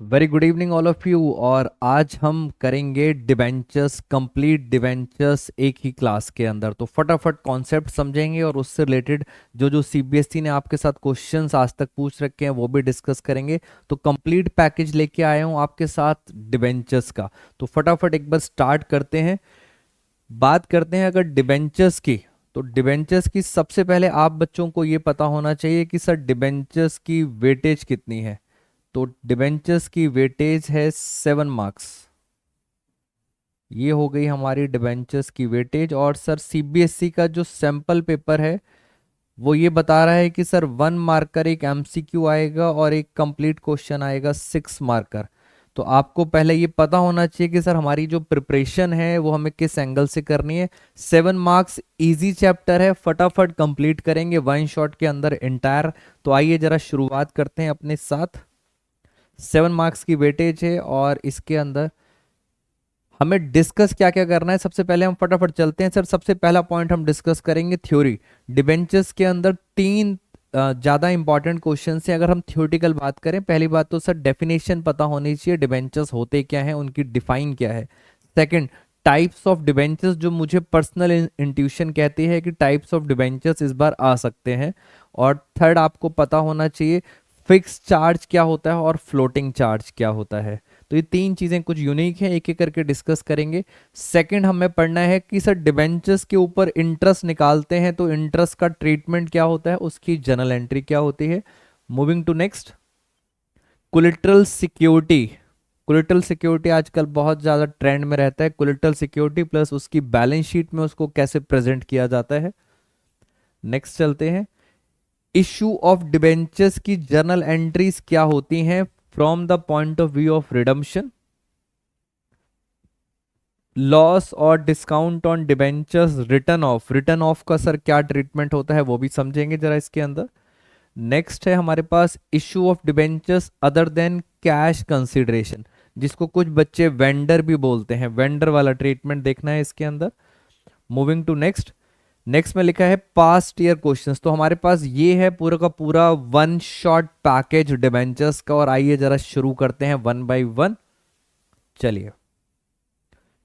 Very good evening all of you. और आज हम करेंगे डिबेंचर्स, कंप्लीट डिबेंचर्स एक ही क्लास के अंदर। तो फटाफट कॉन्सेप्ट समझेंगे और उससे रिलेटेड जो जो सीबीएसई ने आपके साथ क्वेश्चंस आज तक पूछ रखे हैं वो भी डिस्कस करेंगे। तो कंप्लीट पैकेज लेके आया हूँ आपके साथ डिबेंचर्स का। तो फटाफट एक बार स्टार्ट करते हैं। बात करते हैं अगर डिबेंचर्स की, तो डिबेंचर्स की सबसे पहले आप बच्चों को ये पता होना चाहिए कि सर डिबेंचर्स की वेटेज कितनी है। तो डिबेंचर्स की वेटेज है 7 मार्क्स। ये हो गई हमारी डिबेंचर्स की वेटेज। और सर सीबीएसई का जो सैंपल पेपर है वो ये बता रहा है कि सर 1 मार्कर एक एमसीक्यू आएगा और एक कंप्लीट क्वेश्चन आएगा 6 मार्कर। तो आपको पहले ये पता होना चाहिए कि सर हमारी जो प्रिपरेशन है वो हमें किस एंगल से करनी है। 7 मार्क्स इजी चैप्टर है, फटाफट कंप्लीट करेंगे वन शॉट के अंदर इंटायर। तो आइए जरा शुरुआत करते हैं अपने साथ। 7 मार्क्स की वेटेज है और इसके अंदर हमें डिस्कस क्या क्या करना है। सबसे पहले हम फटाफट चलते हैं सर। सबसे पहला पॉइंट हम डिस्कस करेंगे थ्योरी। डिबेंचर्स के अंदर तीन ज़्यादा इंपॉर्टेंट क्वेश्चन हैं। अगर हम थ्योरेटिकल बात करें, पहली बात तो सर डेफिनेशन पता होनी चाहिए, डिबेंचर्स होते क्या हैं, उनकी डिफाइन क्या है। सेकंड, टाइप्स ऑफ डिबेंचर्स, जो मुझे पर्सनल इंट्यूशन कहती है कि टाइप्स ऑफ डिबेंचर्स इस बार आ सकते हैं। और थर्ड, आपको पता होना चाहिए फिक्स चार्ज क्या होता है और फ्लोटिंग चार्ज क्या होता है। तो ये तीन चीज़ें कुछ यूनिक हैं, एक एक करके डिस्कस करेंगे। सेकंड, हमें पढ़ना है कि सर डिबेंचर्स के ऊपर इंटरेस्ट निकालते हैं तो इंटरेस्ट का ट्रीटमेंट क्या होता है, उसकी जर्नल एंट्री क्या होती है। Moving to next, collateral security. Collateral security आजकल बहुत ज़्यादा ट्रेंड में रहता है। कोलेटरल सिक्योरिटी प्लस उसकी बैलेंस शीट में उसको कैसे प्रेजेंट किया जाता है। नेक्स्ट चलते हैं, इशू ऑफ डिबेंचर्स की जर्नल एंट्रीज क्या होती हैं from the point of view of redemption. Loss और discount on debentures, written off का सर क्या ट्रीटमेंट होता है वो भी समझेंगे जरा इसके अंदर। नेक्स्ट है हमारे पास issue of debentures other than cash consideration, जिसको कुछ बच्चे वेंडर भी बोलते हैं, वेंडर वाला ट्रीटमेंट देखना है इसके अंदर। मूविंग टू नेक्स्ट, नेक्स्ट में लिखा है पास्ट ईयर क्वेश्चंस। तो हमारे पास ये है पूरा का पूरा वन शॉट पैकेज डिबेंचर्स का। और आइए जरा शुरू करते हैं वन बाय वन। चलिए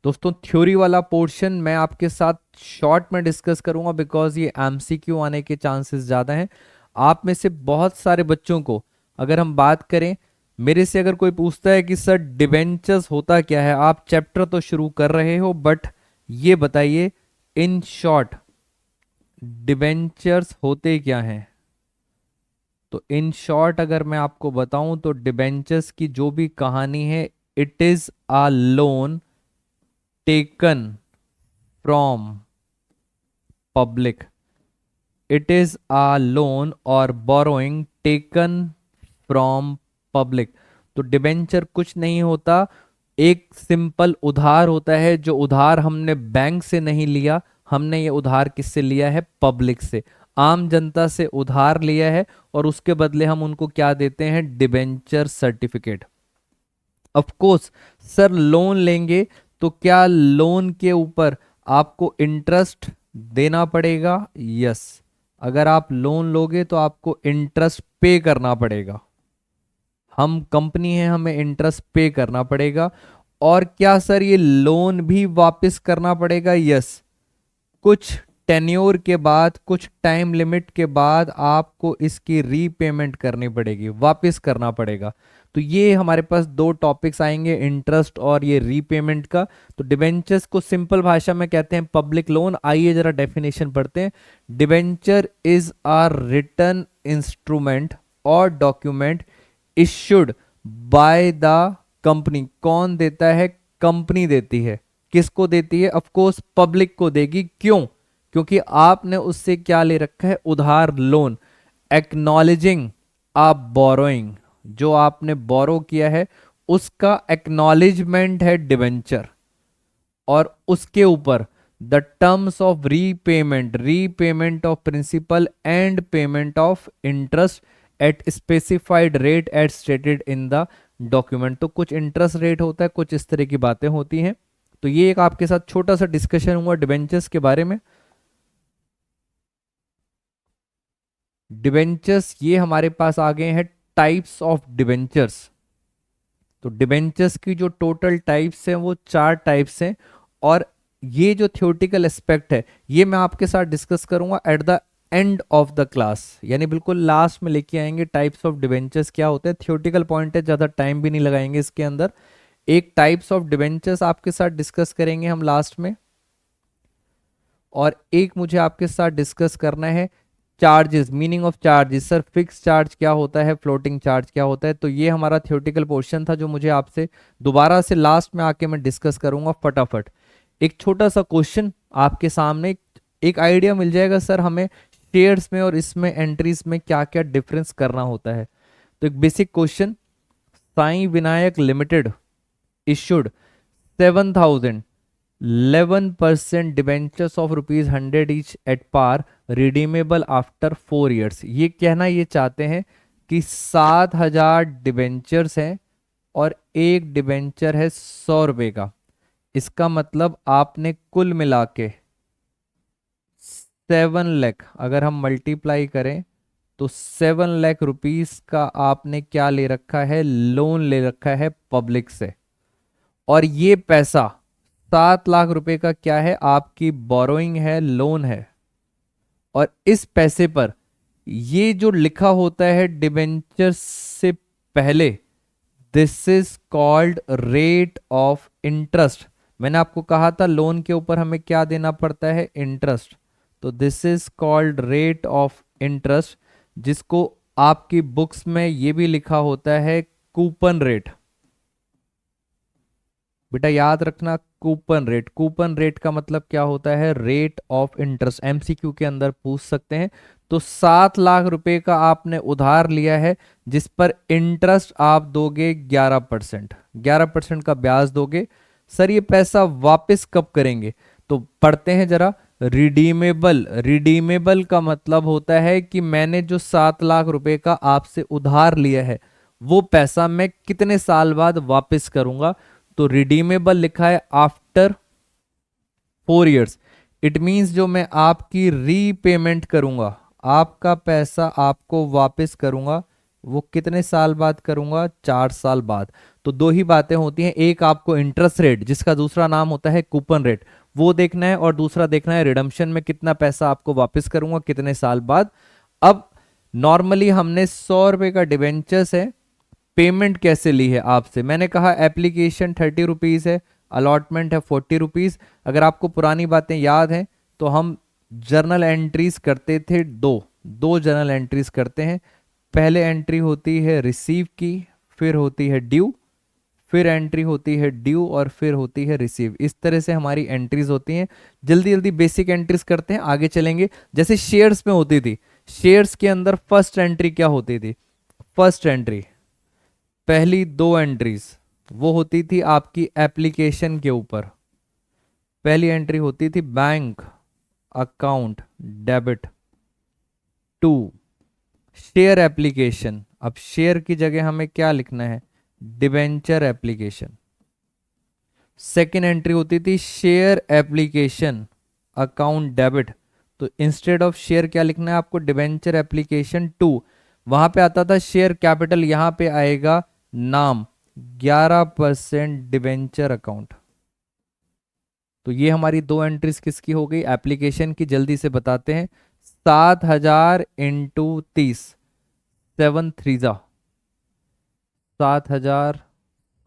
दोस्तों, थ्योरी वाला पोर्शन मैं आपके साथ शॉर्ट में डिस्कस करूंगा बिकॉज ये एमसीक्यू आने के चांसेस ज़्यादा हैं। आप में से बहुत सारे बच्चों को, अगर हम बात करें, मेरे से अगर कोई पूछता है कि सर डिबेंचर्स होता क्या है, आप चैप्टर तो शुरू कर रहे हो बट ये बताइए इन शॉर्ट डिबेंचर्स होते क्या हैं। तो इन शॉर्ट अगर मैं आपको बताऊं तो डिबेंचर्स की जो भी कहानी है, it is a loan taken from public. It is a loan और बोरोइंग टेकन फ्रॉम पब्लिक। तो डिबेंचर कुछ नहीं होता, एक सिंपल उधार होता है। जो उधार हमने बैंक से नहीं लिया, हमने ये उधार किससे लिया है, पब्लिक से, आम जनता से उधार लिया है। और उसके बदले हम उनको क्या देते हैं, debenture certificate. Of course sir loan लेंगे तो क्या लोन के ऊपर आपको इंटरेस्ट देना पड़ेगा, यस। अगर आप लोन लोगे तो आपको इंटरेस्ट पे करना पड़ेगा। हम कंपनी है, हमें इंटरेस्ट पे करना पड़ेगा। और क्या सर ये लोन भी वापस करना पड़ेगा, यस। कुछ टेन्योर के बाद, कुछ टाइम लिमिट के बाद आपको इसकी रीपेमेंट करनी पड़ेगी, वापस करना पड़ेगा। तो ये हमारे पास दो टॉपिक्स आएंगे, इंटरेस्ट और ये रीपेमेंट का। तो डिबेंचर्स को सिंपल भाषा में कहते हैं पब्लिक लोन। आइए जरा डेफिनेशन पढ़ते हैं। Debenture is a written instrument और document issued by the company. कौन देता है, कंपनी देती है। किसको देती है, ऑफ कोर्स पब्लिक को देगी। क्यों, क्योंकि आपने उससे क्या ले रखा है, उधार, लोन। एक्नॉलेजिंग अ बोरोइंग, जो आपने बोरो किया है उसका एक्नॉलेजमेंट है डिबेंचर। और उसके ऊपर the terms of repayment, repayment of principal and payment of interest at specified rate at stated in the document. तो कुछ इंटरेस्ट रेट होता है, कुछ इस तरह की बातें होती हैं। तो ये एक आपके साथ छोटा सा डिस्कशन हुआ डिबेंचर्स के बारे में। डिबेंचर्स ये हमारे पास आ गए हैं टाइप्स ऑफ डिबेंचर्स। तो डिबेंचर्स की जो टोटल टाइप्स हैं वो 4 टाइप्स हैं, और ये जो थ्योरेटिकल एस्पेक्ट है ये मैं आपके साथ डिस्कस करूंगा at the end of the class, यानी बिल्कुल लास्ट में लेके आएंगे टाइप्स ऑफ डिबेंचर्स क्या होते हैं। थ्योरेटिकल पॉइंट है, ज़्यादा टाइम भी नहीं लगाएंगे इसके अंदर। एक टाइप्स ऑफ डिबेंचर्स आपके साथ डिस्कस करेंगे हम लास्ट में, और एक मुझे आपके साथ डिस्कस करना है charges, meaning of charges. Sir fix charge क्या होता है, फ्लोटिंग चार्ज क्या होता है। तो ये हमारा थ्योरेटिकल पोर्शन था जो मुझे आपसे दोबारा से लास्ट में आके मैं डिस्कस करूंगा फटाफट। एक छोटा सा क्वेश्चन आपके सामने, एक आइडिया मिल जाएगा सर हमें शेयर्स में और इसमें एंट्रीज में क्या क्या डिफरेंस करना होता है। तो एक basic question, Sai Vinayak limited issued 7,011% debentures of ₹100 each at par redeemable after 4 years। ये कहना ये चाहते हैं कि 7,000 डिबेंचर्स हैं और एक डिबेंचर है ₹100 का। इसका मतलब आपने कुल मिला के 7 लाख, अगर हम मल्टीप्लाई करें तो 7 लाख रुपीस का आपने क्या ले रखा है, लोन ले रखा है पब्लिक से। और ये पैसा 7 लाख रुपए का क्या है, आपकी बोरोइंग है, लोन है। और इस पैसे पर ये जो लिखा होता है डिबेंचर से पहले, this is called rate of interest. मैंने आपको कहा था लोन के ऊपर हमें क्या देना पड़ता है, इंटरेस्ट। तो this is called rate of interest, जिसको आपकी बुक्स में ये भी लिखा होता है कूपन रेट। बेटा याद रखना, कूपन रेट। कूपन रेट का मतलब क्या होता है, रेट ऑफ इंटरेस्ट। एमसीक्यू के अंदर पूछ सकते हैं। तो 7 लाख रुपए का आपने उधार लिया है, जिस पर इंटरेस्ट आप दोगे 11%। 11% का ब्याज दोगे। सर ये पैसा वापस कब करेंगे, तो पढ़ते हैं जरा। रिडीमेबल, रिडीमेबल का मतलब होता है कि मैंने जो 7 लाख रुपए का आपसे उधार लिया है वो पैसा मैं कितने साल बाद वापस करूंगा। तो रिडीमेबल लिखा है आफ्टर 4 years। इट मींस जो मैं आपकी रीपेमेंट करूंगा, आपका पैसा आपको वापस करूंगा, वो कितने साल बाद करूंगा, 4 साल बाद। तो दो ही बातें होती हैं, एक आपको इंटरेस्ट रेट जिसका दूसरा नाम होता है कूपन रेट वो देखना है, और दूसरा देखना है रिडम्पशन में कितना पैसा आपको वापस करूंगा कितने साल बाद। अब नॉर्मली हमने ₹100 का डिबेंचर्स है, पेमेंट कैसे ली है आपसे। मैंने कहा एप्लीकेशन 30 रुपीज है, अलॉटमेंट है 40 रुपीज। अगर आपको पुरानी बातें याद हैं तो हम जर्नल एंट्रीज करते थे, दो दो जर्नल एंट्रीज करते हैं। पहले एंट्री होती है रिसीव की, फिर होती है ड्यू, फिर एंट्री होती है ड्यू, और फिर होती है रिसीव। इस तरह से हमारी एंट्रीज होती हैं। जल्दी जल्दी बेसिक एंट्रीज करते हैं, आगे चलेंगे। जैसे शेयर्स में होती थी, शेयर्स के अंदर फर्स्ट एंट्री क्या होती थी, फर्स्ट एंट्री, पहली दो एंट्रीज वो होती थी आपकी एप्लीकेशन के ऊपर। पहली एंट्री होती थी bank account debit to share application. अब शेयर की जगह हमें क्या लिखना है, डिबेंचर एप्लीकेशन। सेकेंड एंट्री होती थी शेयर एप्लीकेशन अकाउंट डेबिट। तो इंस्टेड ऑफ शेयर क्या लिखना है आपको, डिबेंचर एप्लीकेशन टू। वहां पे आता था शेयर कैपिटल, यहां पे आएगा नाम 11% डिबेंचर अकाउंट। तो ये हमारी दो एंट्रीज किसकी हो गई, एप्लीकेशन की। जल्दी से बताते हैं, 7,000 इंटू 30, 7 3 7,000,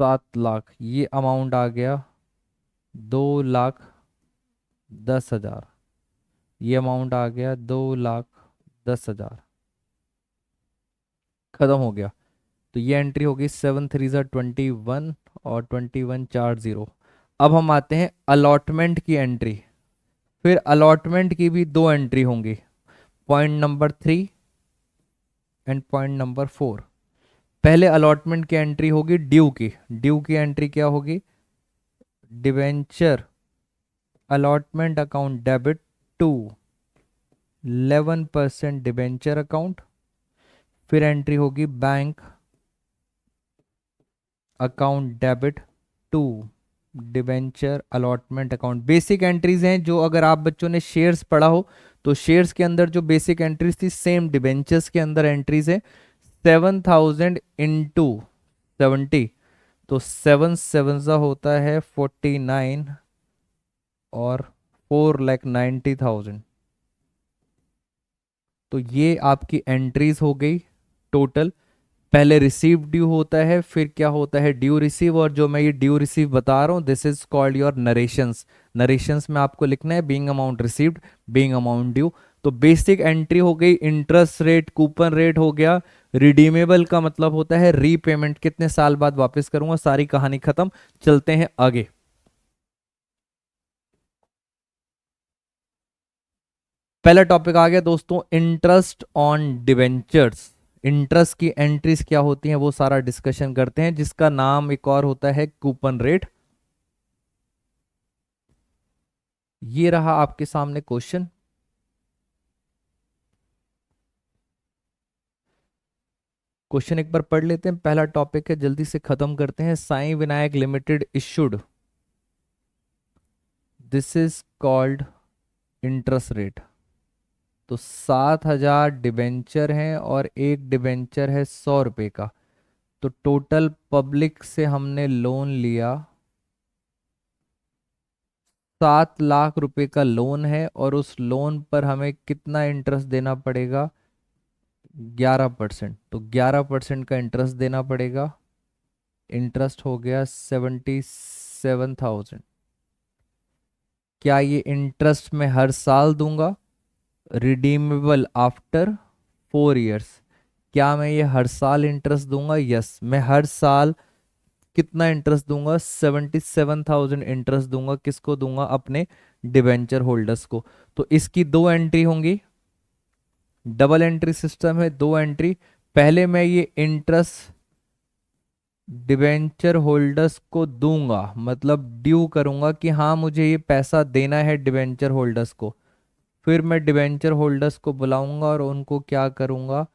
7 लाख, ये अमाउंट आ गया 2,10,000। ये अमाउंट आ गया 2,10,000। खत्म हो गया। तो ये एंट्री होगी 7 3 21 और 21 4 0। अब हम आते हैं अलॉटमेंट की एंट्री। फिर अलॉटमेंट की भी दो एंट्री होंगी, point number 3 and point number 4। पहले अलॉटमेंट की एंट्री होगी ड्यू की। ड्यू की एंट्री क्या होगी, debenture allotment account debit to 11% debenture account. फिर एंट्री होगी bank account debit to debenture allotment account. Basic entries हैं जो अगर आप बच्चों ने शेयर्स पढ़ा हो तो शेयर्स के अंदर जो बेसिक एंट्रीज थी सेम डिबेंचर्स के अंदर एंट्रीज है। 7,000 इंटू 70, तो 7 7 होता है 49 और 4,90,000। तो ये आपकी एंट्रीज हो गई टोटल। पहले रिसीव ड्यू होता है, फिर क्या होता है ड्यू रिसीव, और जो मैं ये ड्यू रिसीव बता रहा हूँ this is called your narrations. Narrations में आपको लिखना है being amount received, being amount due. तो बेसिक एंट्री हो गई, इंटरेस्ट रेट, कूपन रेट हो गया। रिडीमेबल का मतलब होता है रीपेमेंट, कितने साल बाद वापस करूंगा, सारी कहानी खत्म। चलते हैं आगे। पहला टॉपिक आ गया दोस्तों, इंटरेस्ट ऑन डिवेंचर्स। इंटरेस्ट की एंट्रीज क्या होती हैं वो सारा डिस्कशन करते हैं, जिसका नाम एक और होता है कूपन रेट। ये रहा आपके सामने क्वेश्चन। क्वेश्चन एक बार पढ़ लेते हैं, पहला टॉपिक है, जल्दी से खत्म करते हैं। Sai Vinayak limited issued, this is called interest rate. तो 7,000 डिबेंचर हैं और एक डिबेंचर है 100 रुपए का। तो टोटल पब्लिक से हमने लोन लिया, 7 लाख रुपए का लोन है, और उस लोन पर हमें कितना इंटरेस्ट देना पड़ेगा, 11%। तो 11% का इंटरेस्ट देना पड़ेगा। इंटरेस्ट हो गया 77,000। क्या ये इंटरेस्ट मैं हर साल दूंगा? Redeemable after 4 years. क्या मैं ये हर साल इंटरेस्ट दूंगा? यस, मैं हर साल कितना इंटरेस्ट दूंगा, 77,000 इंटरेस्ट दूंगा। किसको दूंगा? अपने डिबेंचर होल्डर्स को। तो इसकी दो एंट्री होंगी, डबल एंट्री सिस्टम है, दो एंट्री। पहले मैं ये इंटरेस्ट डिबेंचर होल्डर्स को दूंगा, मतलब ड्यू करूंगा कि हाँ मुझे ये पैसा देना है डिबेंचर होल्डर्स को। फिर मैं डिबेंचर होल्डर्स को बुलाऊंगा और उनको क्या करूंगा,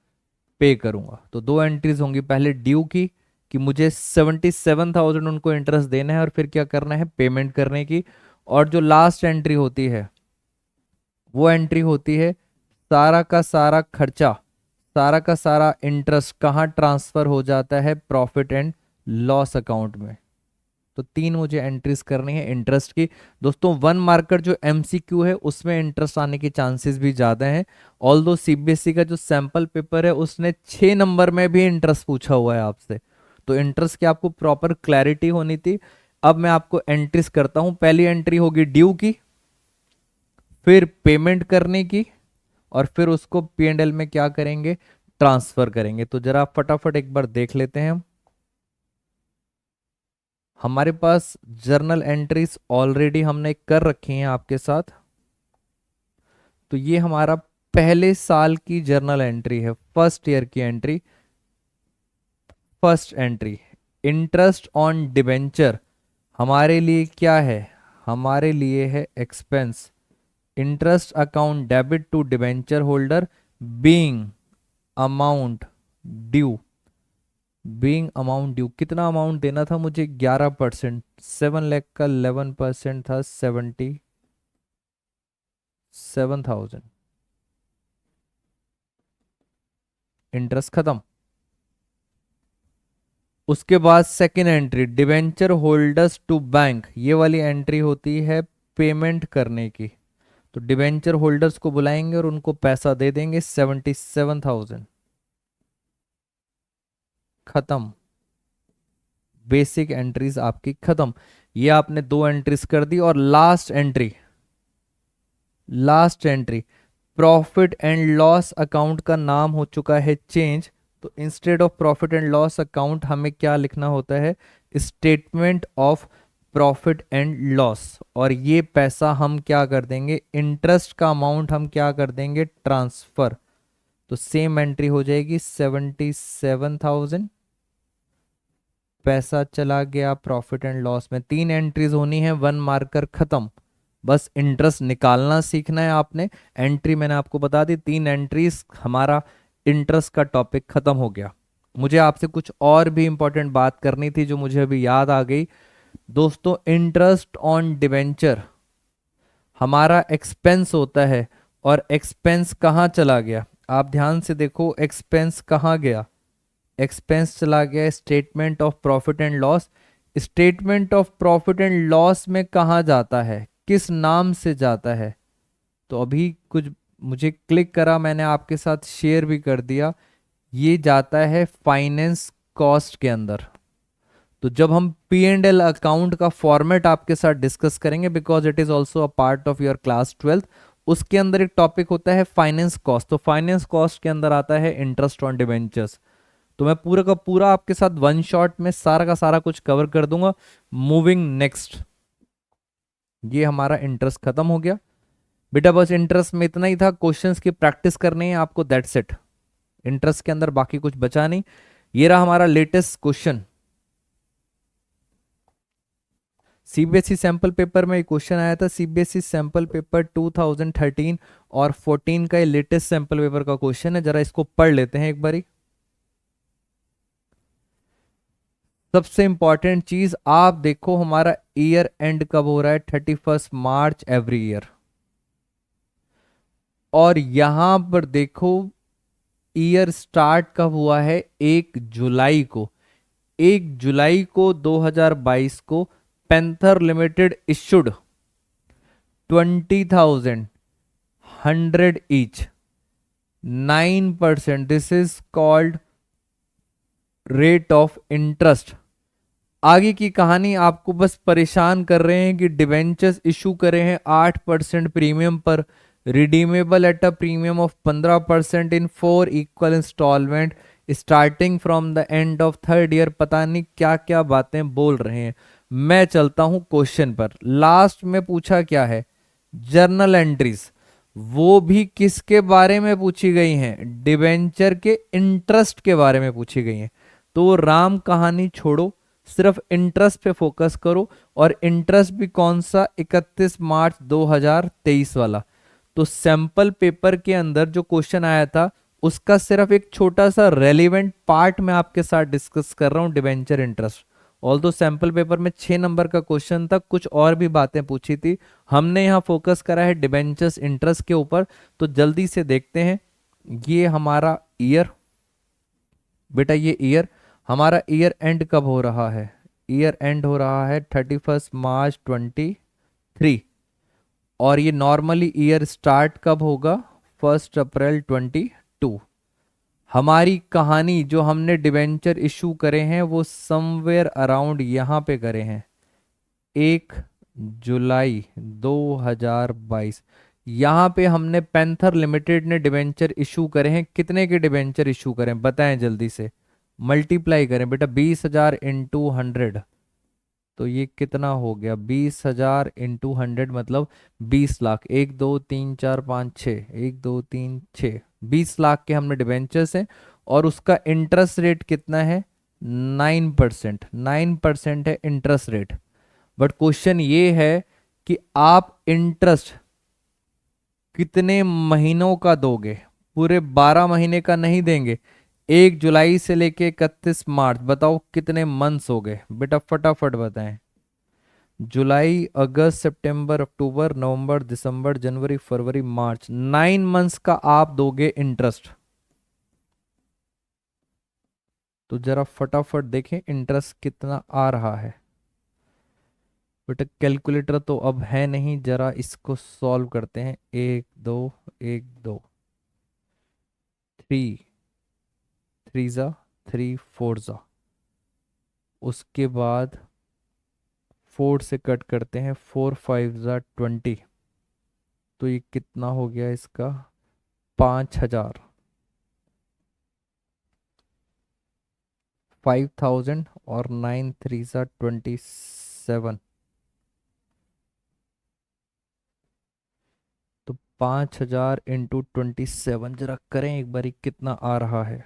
पे करूंगा। तो दो एंट्रीज होंगी, पहले ड्यू की कि मुझे 77,000 उनको इंटरेस्ट देना है, और फिर क्या करना है, पेमेंट करने की। और जो लास्ट एंट्री होती है वो एंट्री होती है सारा का सारा खर्चा, सारा का सारा इंटरेस्ट कहाँ ट्रांसफर हो जाता है, प्रॉफिट एंड लॉस अकाउंट में। तो तीन मुझे एंट्रीज करनी है इंटरेस्ट की। दोस्तों 1 मार्कर जो एमसीक्यू है उसमें इंटरेस्ट आने के चांसेस भी ज्यादा हैं। ऑल्दो सीबीएसई का जो सैंपल पेपर है उसने 6 नंबर में भी इंटरेस्ट पूछा हुआ है आपसे। तो इंटरेस्ट की आपको प्रॉपर क्लैरिटी होनी थी। अब मैं आपको एंट्रीज करता हूं। पहली एंट्री होगी ड्यू की, फिर पेमेंट करने की, और फिर उसको P&L में क्या करेंगे, ट्रांसफर करेंगे। तो जरा फटाफट एक बार देख लेते हैं हम। हमारे पास जर्नल एंट्रीज ऑलरेडी हमने कर रखी हैं आपके साथ। तो ये हमारा पहले साल की जर्नल एंट्री है, फर्स्ट ईयर की entry. First entry, interest on debenture हमारे लिए क्या है, हमारे लिए है expense. Interest account debit to debenture holder being amount due. Being amount due, कितना अमाउंट देना था मुझे, 11%। 7 लाख का 11% था 77,000। इंटरेस्ट खत्म। उसके बाद second entry, debenture holders to bank, ये वाली एंट्री होती है पेमेंट करने की। तो डिवेंचर होल्डर्स को बुलाएंगे और उनको पैसा दे देंगे, 77,000। खत्म। बेसिक एंट्रीज आपकी खत्म। ये आपने दो एंट्रीज कर दी। और last entry, last entry, profit and loss account का नाम हो चुका है चेंज। तो instead of profit and loss account हमें क्या लिखना होता है, statement of profit and loss. और ये पैसा हम क्या कर देंगे, इंटरेस्ट का अमाउंट हम क्या कर देंगे, ट्रांसफर। तो सेम एंट्री हो जाएगी 77,000, पैसा चला गया प्रॉफिट एंड लॉस में। तीन एंट्रीज होनी है, 1 मार्कर खत्म। बस इंटरेस्ट निकालना सीखना है आपने। एंट्री मैंने आपको बता दी, तीन एंट्रीज, हमारा इंटरेस्ट का टॉपिक खत्म हो गया। मुझे आपसे कुछ और भी इंपॉर्टेंट बात करनी थी जो मुझे अभी याद आ गई। दोस्तों इंटरेस्ट ऑन डिवेंचर हमारा एक्सपेंस होता है, और एक्सपेंस कहाँ चला गया, आप ध्यान से देखो एक्सपेंस कहाँ गया। एक्सपेंस चला गया statement of profit and loss. Statement of profit and loss में कहाँ जाता है, किस नाम से जाता है? तो अभी कुछ मुझे क्लिक करा, मैंने आपके साथ शेयर भी कर दिया। ये जाता है फाइनेंस कॉस्ट के अंदर। तो जब हम पी एंड एल अकाउंट का फॉर्मेट आपके साथ डिस्कस करेंगे, because it is also a part of your class 12th, उसके अंदर एक टॉपिक होता है फाइनेंस कॉस्ट। तो फाइनेंस कॉस्ट के अंदर आता है इंटरेस्ट ऑन डिबेंचर्स। तो मैं पूरा का पूरा आपके साथ वन शॉट में सारा का सारा कुछ कवर कर दूंगा। मूविंग नेक्स्ट, ये हमारा इंटरेस्ट खत्म हो गया बेटा। बस इंटरेस्ट में इतना ही था, क्वेश्चंस की प्रैक्टिस करनी है आपको, दैट्स इट। इंटरेस्ट के अंदर बाकी कुछ बचा नहीं। ये रहा हमारा latest question. CBSE sample paper में एक क्वेश्चन आया था, सीबीएसई सैंपल पेपर 2013 और 14 का ये लेटेस्ट सैंपल पेपर का क्वेश्चन है। जरा इसको पढ़ लेते हैं एक बारी। सबसे इंपॉर्टेंट चीज आप देखो, हमारा ईयर एंड कब हो रहा है? 31 मार्च एवरी ईयर। और यहां पर देखो ईयर स्टार्ट कब हुआ है? 1 जुलाई को। 1 जुलाई को 2022 को Panther limited issued 20,100 each, 9%। This is called rate of interest. आगे की कहानी आपको बस परेशान कर रहे हैं कि डिवेंचर्स इशू करे हैं 8% प्रीमियम पर, redeemable at a premium of 15% in 4 equal installment starting from the end of third year. पता नहीं क्या क्या बातें बोल रहे हैं। मैं चलता हूं क्वेश्चन पर। लास्ट में पूछा क्या है? Journal entries. वो भी किसके बारे में पूछी गई हैं? डिवेंचर के इंटरेस्ट के बारे में पूछी गई हैं। तो राम कहानी छोड़ो, सिर्फ इंटरेस्ट पे फोकस करो। और इंटरेस्ट भी कौन सा? 31 मार्च 2023 वाला। तो सैंपल पेपर के अंदर जो क्वेश्चन आया था उसका सिर्फ एक छोटा सा रेलिवेंट पार्ट मैं आपके साथ डिस्कस कर रहा हूं, डिबेंचर इंटरेस्ट। ऑल दो सैंपल पेपर में 6 नंबर का क्वेश्चन था, कुछ और भी बातें पूछी थी, हमने यहाँ फोकस करा है डिबेंचर्स इंटरेस्ट के ऊपर। तो जल्दी से देखते हैं। ये हमारा ईयर बेटा, ये ईयर हमारा ईयर एंड कब हो रहा है? ईयर एंड हो रहा है 31 मार्च 23। और ये नॉर्मली ईयर स्टार्ट कब होगा? 1 अप्रैल 22। हमारी कहानी जो हमने डिबेंचर इशू करे हैं वो समवेयर अराउंड यहाँ पे करे हैं, 1 जुलाई 2022। यहाँ पे हमने पैंथर लिमिटेड ने डिबेंचर इशू करे हैं। कितने के डिबेंचर इशू करें बताएं जल्दी से? मल्टीप्लाई करें बेटा, 20,000 इंटू 100। तो ये कितना हो गया? 20,000 इंटू 100 मतलब 20 लाख। 1 2 3 4 5 6, 1 2 3 6, 20 लाख के हमने डिबेंचर्स हैं। और उसका इंटरेस्ट रेट कितना है? 9%। 9% है इंटरेस्ट रेट। बट क्वेश्चन ये है कि आप इंटरेस्ट कितने महीनों का दोगे? पूरे 12 महीने का नहीं देंगे। 1 जुलाई से लेके 31 मार्च, बताओ कितने मंथ्स हो गए बेटा? फटाफट बताएं। जुलाई, अगस्त, सितंबर, अक्टूबर, नवंबर, दिसंबर, जनवरी, फरवरी, मार्च, 9 मंथ्स का आप दोगे इंटरेस्ट। तो जरा फटाफट देखें इंटरेस्ट कितना आ रहा है। बेटा कैलकुलेटर तो अब है नहीं, जरा इसको सॉल्व करते हैं। 1 2 1 2, 3 3 जा 3 4 जा, उसके बाद 4 से कट करते हैं, 4 5 जा 20। तो ये कितना हो गया इसका? 5,000, 5,000। और 9 3 जा 27। तो 5,000 इंटू 27 जरा करें एक बारी, कितना आ रहा है?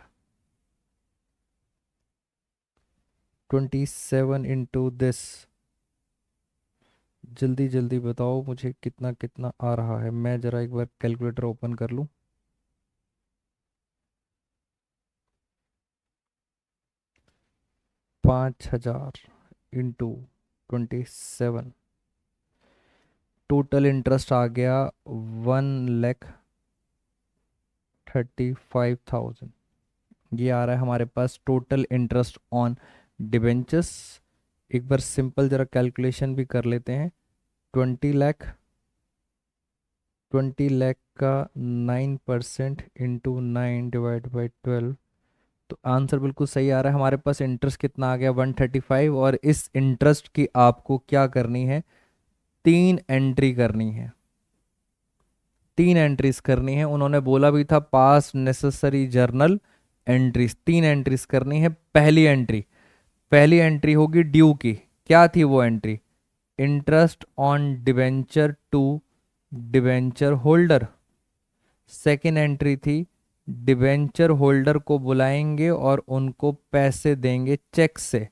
27 इंटू दिस, जल्दी जल्दी बताओ मुझे कितना कितना आ रहा है। मैं जरा एक बार कैलकुलेटर ओपन कर लूं। 5,000 इंटू 27, टोटल इंटरेस्ट आ गया 1,35,000। ये आ रहा है हमारे पास टोटल इंटरेस्ट ऑन डिबेंचर्स एक बार सिंपल जरा कैलकुलेशन भी कर लेते हैं। 20 लाख, 20 लाख का 9% इंटू 9 डिवाइड बाई 12, तो आंसर बिल्कुल सही आ रहा है। हमारे पास इंटरेस्ट कितना आ गया, 135। और इस इंटरेस्ट की आपको क्या करनी है, 3 एंट्री करनी है। 3 एंट्रीज करनी है। उन्होंने बोला भी था पास नेसेसरी जर्नल एंट्रीज, 3 एंट्रीज करनी है। पहली एंट्री होगी ड्यू की। क्या थी वो entry, interest on debenture to debenture holder. Second entry थी डिवेंचर होल्डर को बुलाएंगे और उनको पैसे देंगे चेक से।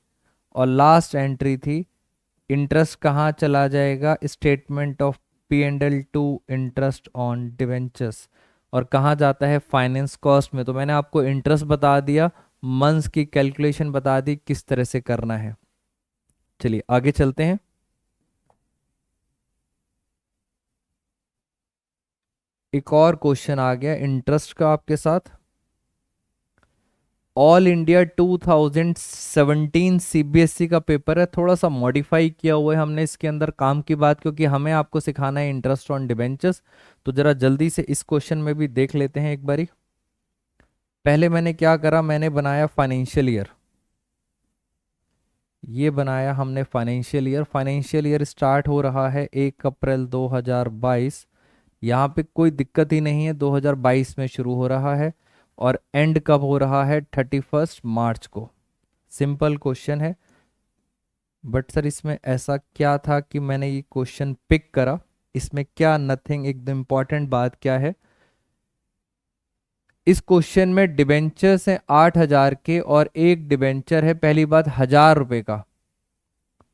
और लास्ट एंट्री थी इंटरेस्ट कहाँ चला जाएगा, statement of P&L to interest on debentures, और कहाँ जाता है, फाइनेंस कॉस्ट में। तो मैंने आपको इंटरेस्ट बता दिया, मंथ्स की कैलकुलेशन बता दी किस तरह से करना है। चलिए आगे चलते हैं। एक और क्वेश्चन आ गया इंटरेस्ट का आपके साथ। ऑल इंडिया 2017 सीबीएसई का पेपर है, थोड़ा सा मॉडिफाई किया हुआ है हमने इसके अंदर काम की बात, क्योंकि हमें आपको सिखाना है इंटरेस्ट ऑन डिबेंचर्स। तो जरा जल्दी से इस क्वेश्चन में भी देख लेते हैं एक बारी। पहले मैंने क्या करा, मैंने बनाया फाइनेंशियल ईयर। ये बनाया हमने financial year. Financial year start हो रहा है 1 अप्रैल 2022। यहाँ पे कोई दिक्कत ही नहीं है, 2022 में शुरू हो रहा है। और एंड कब हो रहा है, 31 मार्च को। सिंपल क्वेश्चन है। बट सर इसमें ऐसा क्या था कि मैंने ये क्वेश्चन पिक करा, इसमें क्या नथिंग, एकदम इंपॉर्टेंट बात क्या है, इस क्वेश्चन में डिबेंचर्स हैं 8,000 के और एक डिबेंचर है पहली बात 1,000 रुपए का।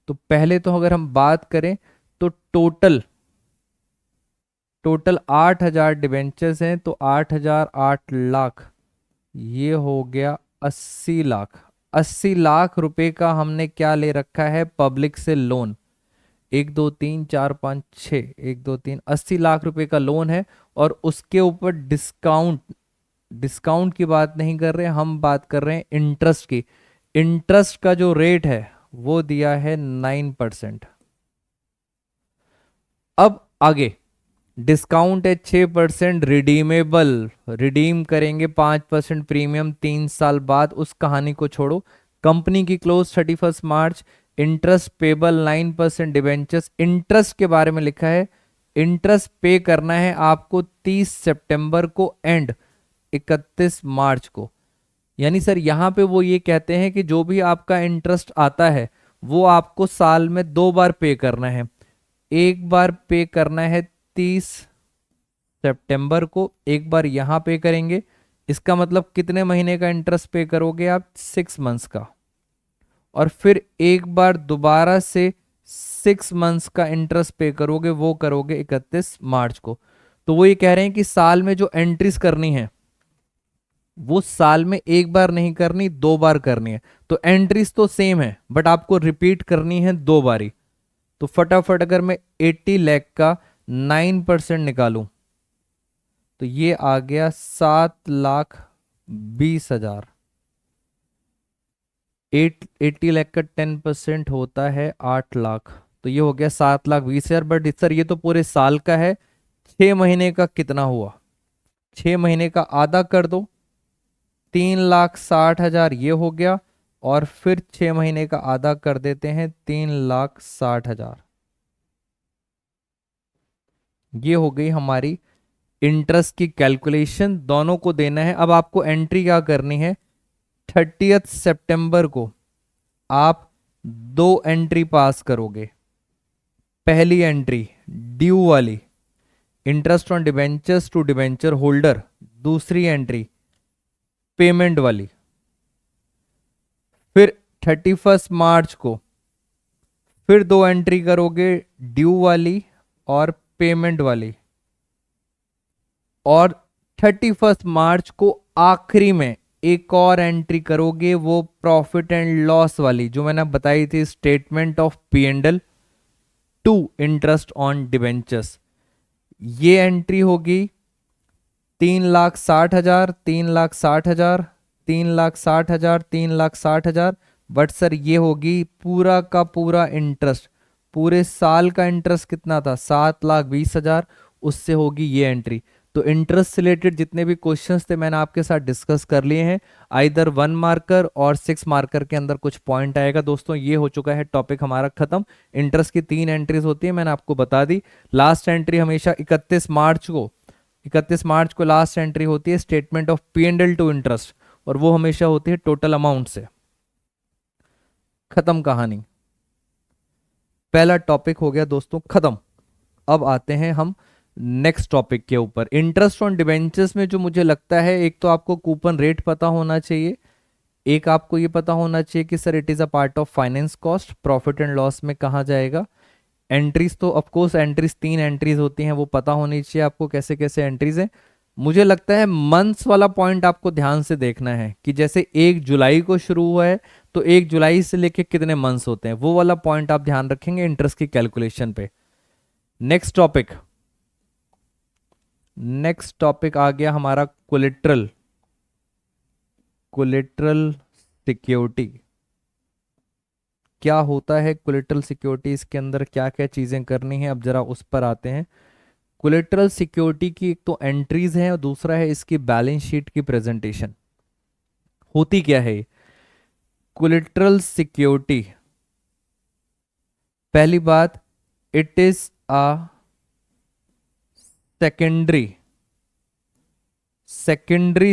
तो पहले तो अगर हम बात करें तो टोटल टोटल 8,000 डिबेंचर्स हैं, तो 8,000 8 लाख, ये हो गया 80 लाख। 80 लाख रुपए का हमने क्या ले रखा है, पब्लिक से लोन। 1 2 3 4 5 6, 1 2 3, 80 लाख रुपए का लोन है। और उसके ऊपर डिस्काउंट, डिस्काउंट की बात नहीं कर रहे हम, बात कर रहे हैं इंटरेस्ट की। इंटरेस्ट का जो रेट है वो दिया है 9%। अब आगे डिस्काउंट है 6%, रिडीमेबल, रिडीम करेंगे 5% प्रीमियम 3 साल बाद। उस कहानी को छोड़ो, कंपनी की क्लोज 31 मार्च, इंटरेस्ट पेबल 9% डिबेंचर्स। इंटरेस्ट के बारे में लिखा है, इंटरेस्ट पे करना है आपको 30 सितंबर को एंड 31 मार्च को। यानी सर यहाँ पे वो ये कहते हैं कि जो भी आपका इंटरेस्ट आता है वो आपको साल में 2 बार पे करना है। एक बार पे करना है 30 सितंबर को, एक बार यहां पे करेंगे। इसका मतलब कितने महीने का इंटरेस्ट पे करोगे आप, 6 मंथ्स का। और फिर एक बार दोबारा से 6 मंथ्स का इंटरेस्ट पे करोगे, वो करोगे 31 मार्च को। तो वो ये कह रहे हैं कि साल में जो एंट्रीज करनी है वो साल में एक बार नहीं करनी, 2 बार करनी है। तो एंट्रीज तो सेम है बट आपको रिपीट करनी है 2 बारी। तो फटाफट अगर मैं 80 लाख का 9% निकालूं तो ये आ गया 7,20,000। 80 लाख का 10% होता है 8 लाख, तो ये हो गया 7,20,000। बट सर ये तो पूरे साल का है, 6 महीने का कितना हुआ, 6 महीने का आधा कर दो, 3,60,000 ये हो गया। और फिर 6 महीने का आधा कर देते हैं, 3,60,000। ये हो गई हमारी इंटरेस्ट की कैलकुलेशन। दोनों को देना है। अब आपको एंट्री क्या करनी है, 30 सितंबर को आप 2 एंट्री पास करोगे। पहली एंट्री ड्यू वाली, interest on debentures to debenture holder. दूसरी एंट्री पेमेंट वाली। फिर 31 मार्च को फिर 2 एंट्री करोगे, ड्यू वाली और पेमेंट वाली। और 31 मार्च को आखिरी में एक और एंट्री करोगे, वो प्रॉफिट एंड लॉस वाली जो मैंने बताई थी, statement of P&L to interest on debentures. ये एंट्री होगी 3,60,000, 3,60,000, 3,60,000, 3,60,000। बट सर ये होगी पूरा का पूरा इंटरेस्ट, पूरे साल का इंटरेस्ट कितना था, 7,20,000, उससे होगी ये एंट्री। तो इंटरेस्ट से रिलेटेड जितने भी क्वेश्चंस थे मैंने आपके साथ डिस्कस कर लिए हैं। आइदर 1 मार्कर और 6 मार्कर के अंदर कुछ पॉइंट आएगा। दोस्तों ये हो चुका है टॉपिक हमारा खत्म। इंटरेस्ट की 3 एंट्रीज होती है, मैंने आपको बता दी। लास्ट एंट्री हमेशा 31 मार्च को लास्ट एंट्री होती है statement of P and L two interest, और वो हमेशा होती है टोटल अमाउंट से। खत्म कहानी, पहला टॉपिक हो गया दोस्तों खत्म। अब आते हैं हम नेक्स्ट टॉपिक के ऊपर। इंटरेस्ट ऑन डिबेंचर्स में जो मुझे लगता है, एक तो आपको कूपन रेट पता होना चाहिए, एक आपको ये पता होना चाहिए कि sir it is a part of finance cost, profit and loss में कहाँ जाएगा। एंट्रीज तो ऑफ कोर्स एंट्रीज 3 एंट्रीज होती हैं, वो पता होनी चाहिए आपको कैसे कैसे एंट्रीज हैं। मुझे लगता है मंथ्स वाला पॉइंट आपको ध्यान से देखना है कि जैसे 1 जुलाई को शुरू हुआ है तो 1 जुलाई से लेके कितने मंथ्स होते हैं, वो वाला पॉइंट आप ध्यान रखेंगे इंटरेस्ट की कैलकुलेशन पे। नेक्स्ट टॉपिक आ गया हमारा कोलेट्रल। कोलेट्रल सिक्योरिटी क्या होता है, कोलेट्रल सिक्योरिटी इसके अंदर क्या क्या चीजें करनी है, अब जरा उस पर आते हैं। कोलेट्रल सिक्योरिटी की एक तो एंट्रीज है और दूसरा है इसकी बैलेंस शीट की प्रेजेंटेशन। होती क्या है कोलेट्रल सिक्योरिटी? पहली बात, it is a secondary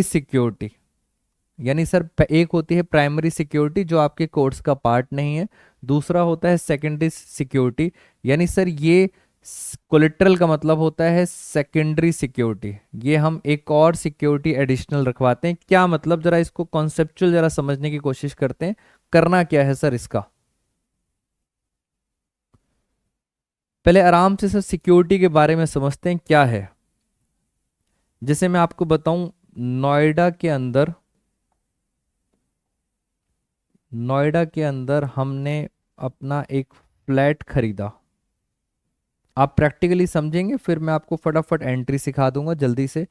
security. यानी सर एक होती है प्राइमरी सिक्योरिटी जो आपके कोर्स का पार्ट नहीं है, दूसरा होता है सेकेंडरी सिक्योरिटी। यानी सर ये कोलेट्रल का मतलब होता है सेकेंडरी सिक्योरिटी, ये हम एक और सिक्योरिटी एडिशनल रखवाते हैं। क्या मतलब, जरा इसको कॉन्सेप्चुअल जरा समझने की कोशिश करते हैं। करना क्या है सर इसका, पहले आराम से सर सिक्योरिटी के बारे में समझते हैं क्या है। जैसे मैं आपको बताऊं, नोएडा के अंदर हमने अपना एक फ्लैट खरीदा। आप प्रैक्टिकली समझेंगे फिर मैं आपको फटाफट एंट्री सिखा दूंगा जल्दी से।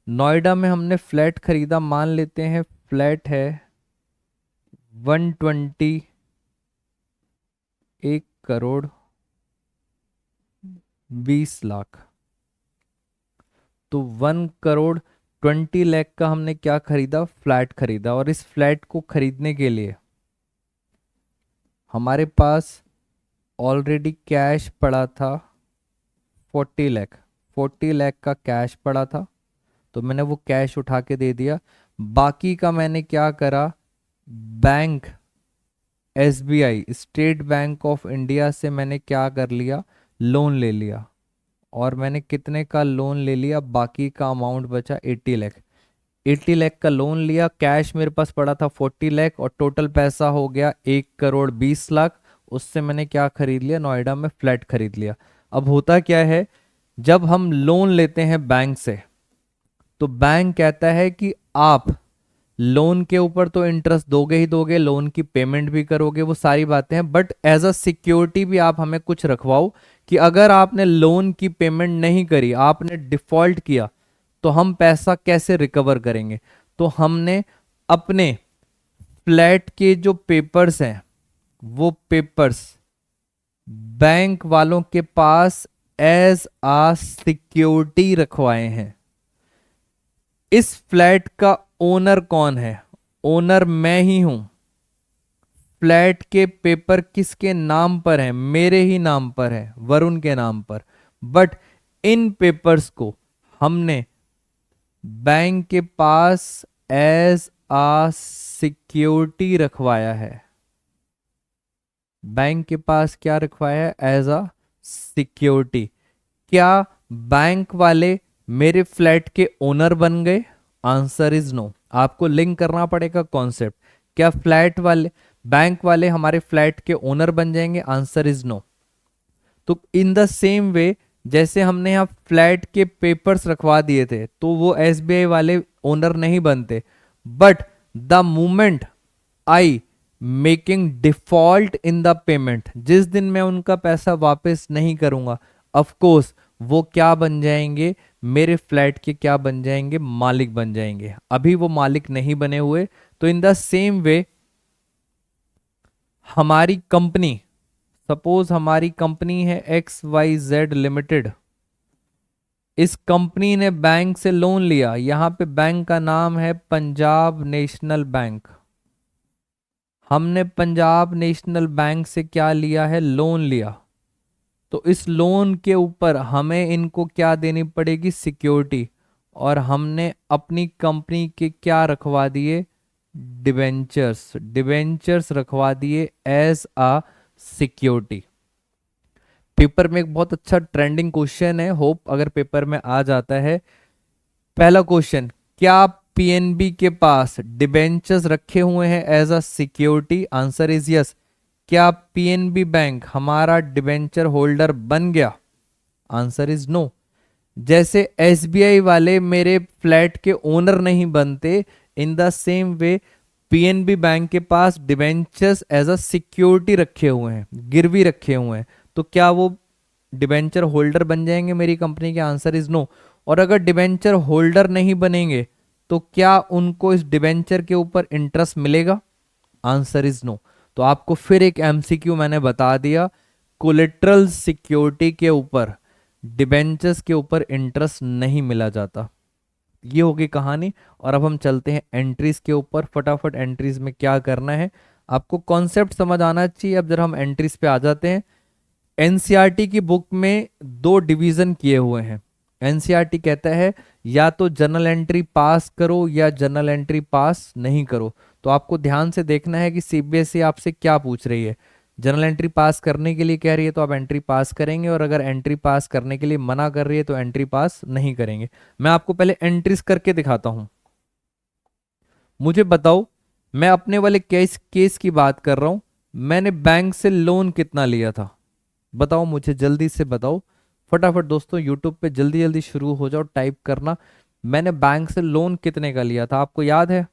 नोएडा में हमने फ्लैट खरीदा, मान लेते हैं फ्लैट है 121,20,00,000। तो 1,20,00,000 का हमने क्या खरीदा, फ्लैट खरीदा। और इस फ्लैट को खरीदने के लिए हमारे पास ऑलरेडी कैश पड़ा था 40,00,000। 40,00,000 का कैश पड़ा था, तो मैंने वो कैश उठा के दे दिया। बाकी का मैंने क्या करा, bank SBI state bank of India से मैंने क्या कर लिया, लोन ले लिया। और मैंने कितने का लोन ले लिया, बाकी का अमाउंट बचा 80,00,000। 80,00,000 का लोन लिया, कैश मेरे पास पड़ा था 40,00,000 और टोटल पैसा हो गया 1,20,00,000। उससे मैंने क्या खरीद लिया, नोएडा में फ्लैट खरीद लिया। अब होता क्या है, जब हम लोन लेते हैं बैंक से तो बैंक कहता है कि आप लोन के ऊपर तो इंटरेस्ट दोगे ही दोगे, लोन की पेमेंट भी करोगे, वो सारी बातें हैं, बट एज अ सिक्योरिटी भी आप हमें कुछ रखवाओ कि अगर आपने लोन की पेमेंट नहीं करी, आपने डिफॉल्ट किया, तो हम पैसा कैसे रिकवर करेंगे। तो हमने अपने फ्लैट के जो पेपर्स हैं वो पेपर्स बैंक वालों के पास एज आ सिक्योरिटी रखवाए हैं। इस फ्लैट का ओनर कौन है, ओनर मैं ही हूं। फ्लैट के पेपर किसके नाम पर है, मेरे ही नाम पर है, वरुण के नाम पर। बट इन पेपर्स को हमने बैंक के पास एज आ सिक्योरिटी रखवाया है। बैंक के पास क्या रखवाया है, एज आ सिक्योरिटी। क्या बैंक वाले मेरे फ्लैट के ओनर बन गए, आंसर इज नो। आपको लिंक करना पड़ेगा कॉन्सेप्ट। क्या फ्लैट वाले बैंक वाले हमारे फ्लैट के ओनर बन जाएंगे, आंसर इज नो। तो इन द सेम वे, जैसे हमने यहाँ फ्लैट के पेपर्स रखवा दिए थे तो वो एसबीआई वाले ओनर नहीं बनते, but the moment I making default in the payment, जिस दिन मैं उनका पैसा वापस नहीं करूंगा, ऑफ कोर्स वो क्या बन जाएंगे, मेरे फ्लैट के क्या बन जाएंगे, मालिक बन जाएंगे। अभी वो मालिक नहीं बने हुए। तो इन द सेम वे हमारी कंपनी, सपोज हमारी कंपनी है XYZ लिमिटेड, इस कंपनी ने बैंक से लोन लिया, यहां पे बैंक का नाम है पंजाब नेशनल बैंक। हमने पंजाब नेशनल बैंक से क्या लिया है, लोन लिया। तो इस लोन के ऊपर हमें इनको क्या देनी पड़ेगी, सिक्योरिटी। और हमने अपनी कंपनी के क्या रखवा दिए, डिबेंचर्स, डिबेंचर्स रखवा दिए एज अ सिक्योरिटी। पेपर में एक बहुत अच्छा ट्रेंडिंग क्वेश्चन है, होप अगर पेपर में आ जाता है। पहला क्वेश्चन, क्या पीएनबी के पास डिबेंचर्स रखे हुए हैं as a security, answer is yes. क्या पीएनबी बैंक हमारा डिबेंचर होल्डर बन गया, आंसर इज नो। जैसे एसबीआई वाले मेरे फ्लैट के ओनर नहीं बनते, in the same way PNB bank के पास डिबेंचर्स एज अ सिक्योरिटी रखे हुए हैं, गिरवी रखे हुए हैं। तो क्या वो डिबेंचर होल्डर बन जाएंगे मेरी कंपनी के, आंसर इज नो। और अगर डिबेंचर होल्डर नहीं बनेंगे तो क्या उनको इस डिबेंचर के ऊपर इंटरेस्ट मिलेगा, आंसर इज नो। तो आपको फिर एक एमसीक्यू मैंने बता दिया, कोलेट्रल सिक्योरिटी के ऊपर, डिबेंचर्स के ऊपर इंटरेस्ट नहीं मिला जाता। ये होगी कहानी। और अब हम चलते हैं एंट्रीज के ऊपर। फटाफट एंट्रीज में क्या करना है, आपको कॉन्सेप्ट समझ आना चाहिए। अब जब हम एंट्रीज पे आ जाते हैं, एनसीईआरटी की बुक में दो डिवीजन किए हुए हैं। एनसीईआरटी कहता है या तो जनरल एंट्री पास करो या जनरल एंट्री पास नहीं करो। तो आपको ध्यान से देखना है कि सीबीएसई आपसे क्या पूछ रही है। जनरल एंट्री पास करने के लिए कह रही है तो आप एंट्री पास करेंगे, और अगर एंट्री पास करने के लिए मना कर रही है तो एंट्री पास नहीं करेंगे। मैं आपको पहले एंट्रीज करके दिखाता हूं। मुझे बताओ, मैं अपने वाले केस केस की बात कर रहा हूं। मैंने बैंक से लोन कितना लिया था, बताओ मुझे, जल्दी से बताओ। फटाफट दोस्तों यूट्यूब पे जल्दी जल्दी शुरू हो जाओ टाइप करना। मैंने बैंक से लोन कितने का लिया था, आपको याद है?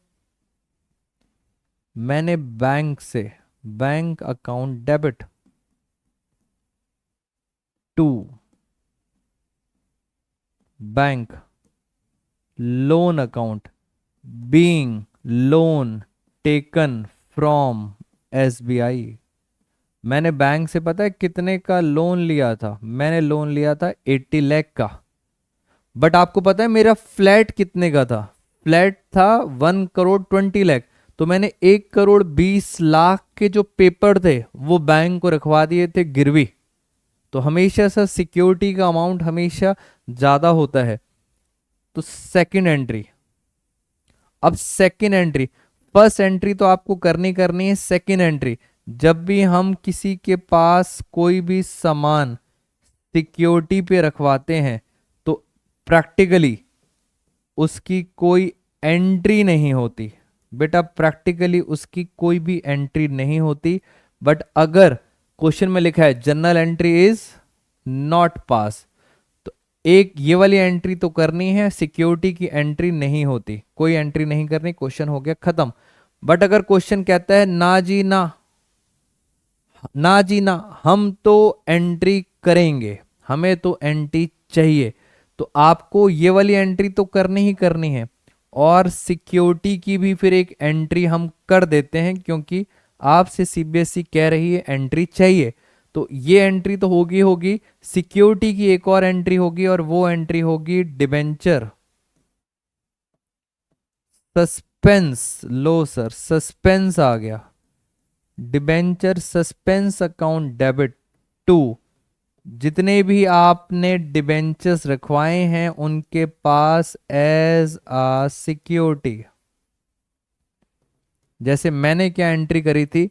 मैंने बैंक से, bank account debit to bank loan account being loan taken from SBI. मैंने बैंक से पता है कितने का लोन लिया था, मैंने लोन लिया था 80 लाख का। बट आपको पता है मेरा फ्लैट कितने का था, फ्लैट था 1 करोड़ 20 लाख। तो मैंने 1 करोड़ 20 लाख के जो पेपर थे वो बैंक को रखवा दिए थे गिरवी। तो हमेशा से सिक्योरिटी का अमाउंट हमेशा ज्यादा होता है। तो सेकंड एंट्री, अब सेकंड एंट्री, फर्स्ट एंट्री तो आपको करनी है। सेकंड एंट्री, जब भी हम किसी के पास कोई भी सामान सिक्योरिटी पे रखवाते हैं तो प्रैक्टिकली उसकी कोई एंट्री नहीं होती। बेटा प्रैक्टिकली उसकी कोई भी एंट्री नहीं होती। बट अगर क्वेश्चन में लिखा है general entry is not pass, तो एक ये वाली एंट्री तो करनी है, सिक्योरिटी की एंट्री नहीं होती, कोई एंट्री नहीं करनी, क्वेश्चन हो गया खत्म। बट अगर क्वेश्चन कहता है ना जी ना, ना जी ना, हम तो एंट्री करेंगे, हमें तो एंट्री चाहिए, तो आपको ये वाली एंट्री तो करनी ही करनी है। और सिक्योरिटी की भी फिर एक एंट्री हम कर देते हैं, क्योंकि आपसे सीबीएसई कह रही है एंट्री चाहिए। तो ये एंट्री तो होगी होगी, सिक्योरिटी की एक और एंट्री होगी, और वो एंट्री होगी डिबेंचर सस्पेंस। लो सर, सस्पेंस आ गया, debenture suspense account debit to. जितने भी आपने डिबेंचर्स रखवाए हैं उनके पास एज अ सिक्योरिटी। जैसे मैंने क्या एंट्री करी थी,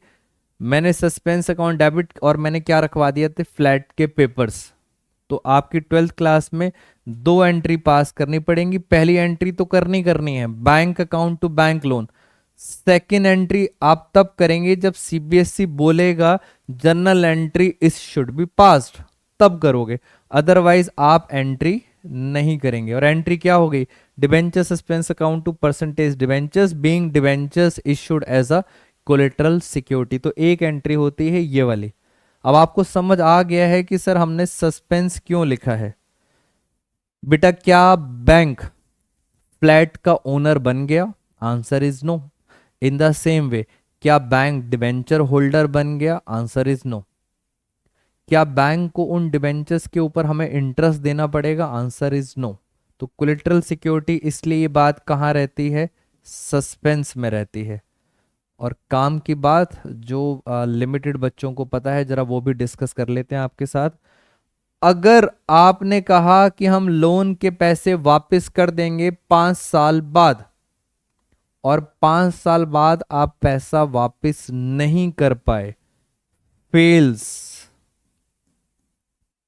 मैंने सस्पेंस अकाउंट डेबिट और मैंने क्या रखवा दिया थे, फ्लैट के पेपर्स। तो आपकी 12th क्लास में दो एंट्री पास करनी पड़ेंगी। पहली एंट्री तो करनी है, bank account to bank loan. Second entry आप तब करेंगे जब सीबीएसई बोलेगा general entry is should be passed, तब करोगे। अदरवाइज आप एंट्री नहीं करेंगे। और एंट्री क्या हो गई, debenture suspense account to percentage debentures being debentures issued as a collateral security. तो एक एंट्री होती है ये वाली। अब आपको समझ आ गया है कि सर हमने सस्पेंस क्यों लिखा है। बेटा क्या बैंक फ्लैट का ओनर बन गया, answer is no. In the same way, क्या बैंक डिबेंचर होल्डर बन गया? Answer is no. क्या बैंक को उन डिबेंचर्स के ऊपर हमें इंटरेस्ट देना पड़ेगा? Answer is no. तो कोलेटरल सिक्योरिटी, इसलिए ये बात कहाँ रहती है? सस्पेंस में रहती है। और काम की बात जो लिमिटेड बच्चों को पता है, जरा वो भी डिस्कस कर लेते हैं आपके साथ। अगर आपने कहा कि हम लोन के पैसे वापस कर देंगे 5 साल बाद, और 5 साल बाद आप पैसा वापस नहीं कर पाए, फेल्स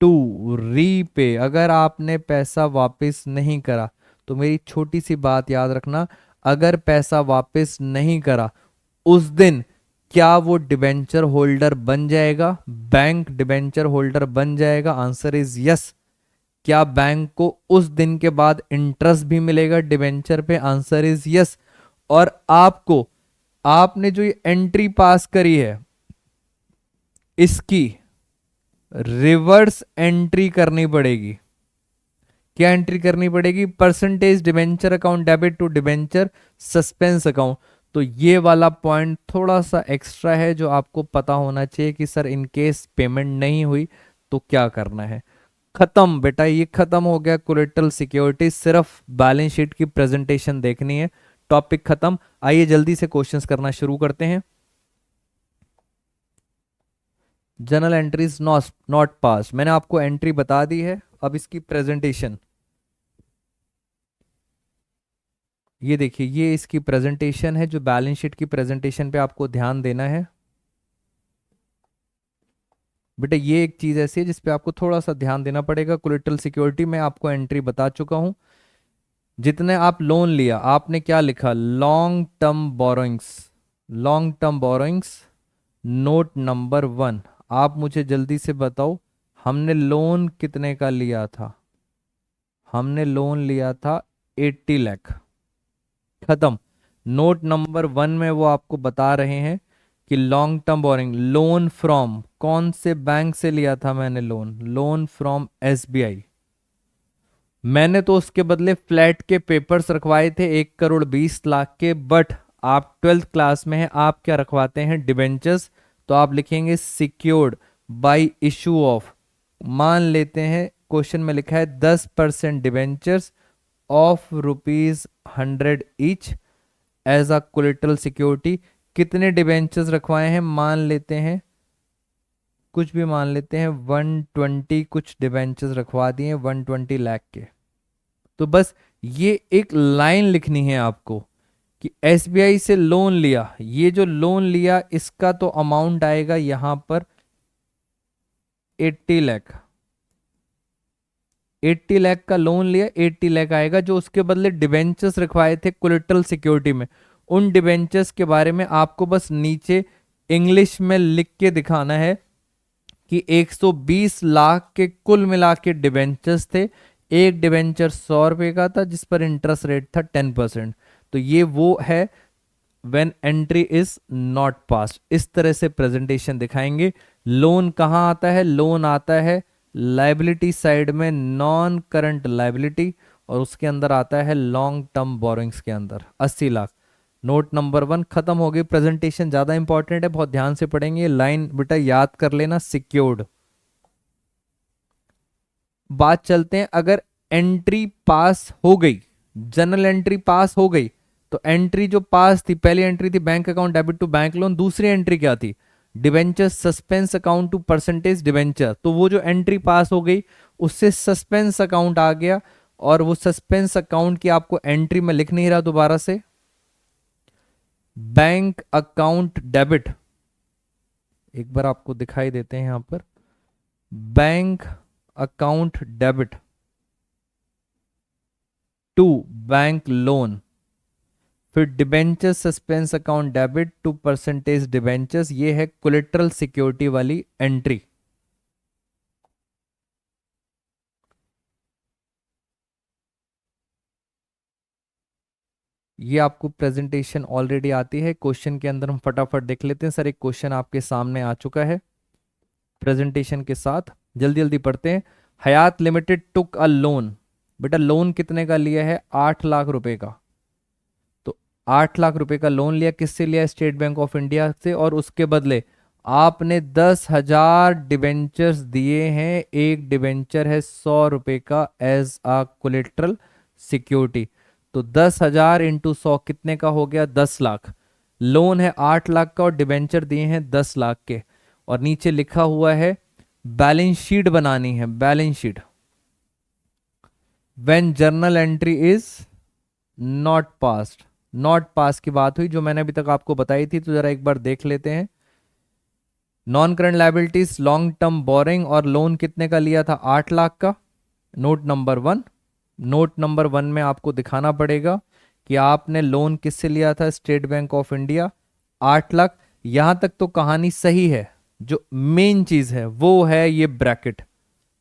टू रीपे, अगर आपने पैसा वापस नहीं करा, तो मेरी छोटी सी बात याद रखना, अगर पैसा वापस नहीं करा उस दिन, क्या वो डिबेंचर होल्डर बन जाएगा? बैंक डिबेंचर होल्डर बन जाएगा? Answer is yes. क्या बैंक को उस दिन के बाद इंटरेस्ट भी मिलेगा डिबेंचर पे? Answer is yes. और आपको, आपने जो ये एंट्री पास करी है, इसकी रिवर्स एंट्री करनी पड़ेगी। क्या एंट्री करनी पड़ेगी? Percentage debenture account debit to debenture suspense account. तो ये वाला पॉइंट थोड़ा सा एक्स्ट्रा है जो आपको पता होना चाहिए कि सर इन केस पेमेंट नहीं हुई तो क्या करना है। खत्म बेटा, ये खत्म हो गया कोलेटरल सिक्योरिटी, सिर्फ बैलेंस शीट की प्रेजेंटेशन देखनी है, टॉपिक खत्म। आइए जल्दी से क्वेश्चंस करना शुरू करते हैं। जनरल एंट्रीज नॉट पास, मैंने आपको एंट्री बता दी है, अब इसकी प्रेजेंटेशन ये देखिए, ये इसकी प्रेजेंटेशन है, जो बैलेंस शीट की प्रेजेंटेशन पे आपको ध्यान देना है। बेटा ये एक चीज ऐसी है जिसपे आपको थोड़ा सा ध्यान देना पड़ेगा। कोलेटरल सिक्योरिटी में आपको एंट्री बता चुका हूं। जितने आप लोन लिया, आपने क्या लिखा? Long term borrowings, long term borrowings, note number 1। आप मुझे जल्दी से बताओ, हमने लोन कितने का लिया था? हमने लोन लिया था 80 लाख। खत्म। नोट नंबर 1 में वो आपको बता रहे हैं कि long term borrowing, loan from, कौन से बैंक से लिया था मैंने लोन? Loan from SBI. मैंने तो उसके बदले फ्लैट के पेपर्स रखवाए थे 1,20,00,000 के, बट आप 12th क्लास में हैं, आप क्या रखवाते हैं? डिबेंचर्स। तो आप लिखेंगे सिक्योर्ड बाय इशू ऑफ, मान लेते हैं क्वेश्चन में लिखा है 10% debentures of ₹100 each as a collateral security. कितने डिबेंचर्स रखवाए हैं? मान लेते हैं, कुछ भी मान लेते हैं, 120 कुछ डिबेंचर्स रखवा दिए 120 लाख के। तो बस ये एक लाइन लिखनी है आपको कि एसबीआई से लोन लिया, ये जो लोन लिया इसका तो अमाउंट आएगा यहां पर 80 लाख। 80 लाख का लोन लिया, 80 लाख आएगा, जो उसके बदले डिबेंचर्स रखवाए थे कोलेटरल सिक्योरिटी में, उन डिबेंचर्स के बारे में आपको बस नीचे इंग्लिश में लिख के दिखाना है कि 120 लाख के कुल मिला के डिबेंचर्स थे। एक डिबेंचर 100 रुपए का था जिस पर इंटरेस्ट रेट था 10%। तो ये वो है when entry is not pass. इस तरह से प्रेजेंटेशन दिखाएंगे। लोन कहाँ आता है? लोन आता है लाइबिलिटी साइड में, नॉन करंट लाइबिलिटी, और उसके अंदर आता है लॉन्ग टर्म बोरोइंग्स के अंदर 80 लाख। नोट नंबर 1 खत्म हो गई। प्रेजेंटेशन ज्यादा इंपॉर्टेंट है, बहुत ध्यान से पढ़ेंगे। लाइन बेटा याद कर लेना, सिक्योर्ड। बात चलते हैं, अगर एंट्री पास हो गई, जनरल एंट्री पास हो गई, तो एंट्री जो पास थी, पहली एंट्री थी bank account debit to bank loan, दूसरी एंट्री क्या थी? Debenture suspense account to percentage debenture. तो वो जो एंट्री पास हो गई उससे सस्पेंस अकाउंट आ गया, और वो सस्पेंस अकाउंट की आपको एंट्री में लिख नहीं रहा दोबारा से, बैंक अकाउंट डेबिट, एक बार आपको दिखाई देते हैं यहां पर, bank account debit to bank loan, फिर debenture suspense account debit to percentage debentures. ये है कोलेटरल सिक्योरिटी वाली एंट्री। ये आपको प्रेजेंटेशन ऑलरेडी आती है, क्वेश्चन के अंदर हम फटाफट देख लेते हैं। सर एक क्वेश्चन आपके सामने आ चुका है प्रेजेंटेशन के साथ, जल्दी जल्दी पढ़ते हैं। हयात लिमिटेड टुक अ लोन, बेटा लोन कितने का लिया है? 8 लाख रुपए का। तो 8 लाख रुपए का लोन लिया, किससे लिया? स्टेट बैंक ऑफ इंडिया से, और उसके बदले आपने 10,000 डिबेंचर्स दिए हैं। एक डिबेंचर है 100 रुपए का एज आ कोलेट्रल सिक्योरिटी। तो 10,000 इंटू 100 कितने का हो गया? 10 लाख। लोन है 8 लाख का और डिबेंचर दिए हैं 10 लाख के। और नीचे लिखा हुआ है बैलेंस शीट बनानी है, balance sheet. When journal entry is not passed, not pass की बात हुई जो मैंने अभी तक आपको बताई थी, तो जरा एक बार देख लेते हैं। Non current liabilities, long term borrowing, और लोन कितने का लिया था? 8 लाख का। नोट नंबर 1, नोट नंबर 1 में आपको दिखाना पड़ेगा कि आपने लोन किससे लिया था? State bank of India, 8 lakh. यहां तक तो कहानी सही है। जो मेन चीज है वो है ये ब्रैकेट।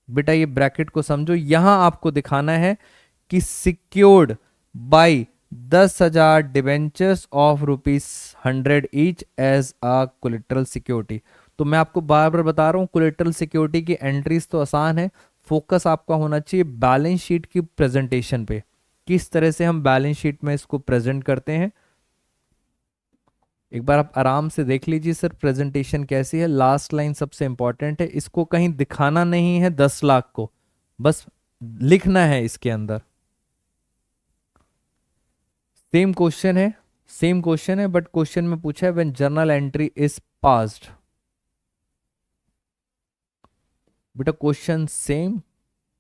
बेटा ये ब्रैकेट को समझो, यहां आपको दिखाना है कि secured by 10,000 debentures of ₹100 each as a collateral security. तो मैं आपको बार बार बता रहा हूं, कोलेट्रल सिक्योरिटी की एंट्रीज तो आसान है, फोकस आपका होना चाहिए बैलेंस शीट की प्रेजेंटेशन पे। किस तरह से हम बैलेंस शीट में इसको प्रेजेंट करते हैं, एक बार आप आराम से देख लीजिए सर प्रेजेंटेशन कैसी है। लास्ट लाइन सबसे इंपॉर्टेंट है, इसको कहीं दिखाना नहीं है 10 लाख को, बस लिखना है इसके अंदर। सेम क्वेश्चन है, सेम क्वेश्चन है, बट क्वेश्चन में पूछा है when journal entry is passed. बेटा क्वेश्चन सेम,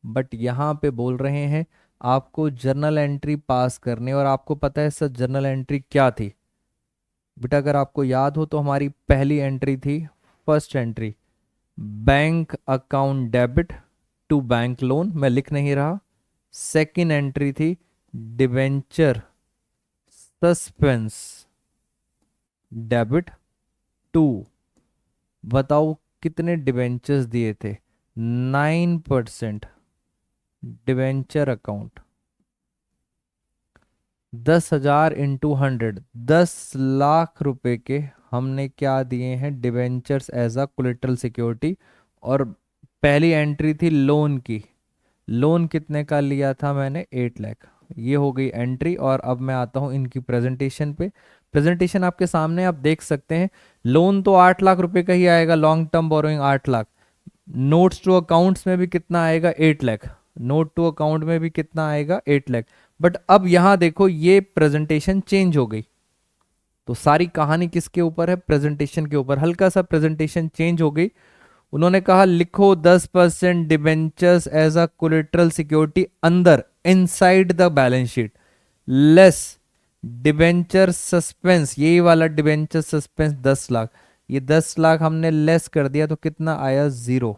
बट यहां पे बोल रहे हैं आपको जर्नल एंट्री पास करने, और आपको पता है सर जर्नल एंट्री क्या थी? बेटा अगर आपको याद हो तो हमारी पहली एंट्री थी, first entry, bank account debit to bank loan, मैं लिख नहीं रहा। सेकंड एंट्री थी डिबेंचर सस्पेंस डेबिट टू, बताओ कितने डिबेंचर्स दिए थे? 9% डिबेंचर अकाउंट, 10,000 इंटू 100, 10 लाख रुपए के हमने क्या दिए हैं? Debentures as a collateral security. और पहली एंट्री थी लोन की, लोन कितने का लिया था मैंने? 8 लाख। ये हो गई एंट्री। और अब मैं आता हूं इनकी प्रेजेंटेशन पे। प्रेजेंटेशन आपके सामने, आप देख सकते हैं लोन तो 8 लाख रुपए का ही आएगा, long term borrowing 8 lakh. Notes to accounts में भी कितना आएगा? 8 लाख। नोट टू अकाउंट में भी कितना आएगा? 8 लाख। बट अब यहां देखो ये प्रेजेंटेशन चेंज हो गई। तो सारी कहानी किसके ऊपर है? प्रेजेंटेशन के ऊपर। हल्का सा प्रेजेंटेशन चेंज हो गई। उन्होंने कहा लिखो 10% debentures as a collateral security अंदर, inside the balance sheet, less debenture suspense, यही वाला डिबेंचर सस्पेंस 10 लाख। ये 10 लाख हमने लेस कर दिया तो कितना आया? 0।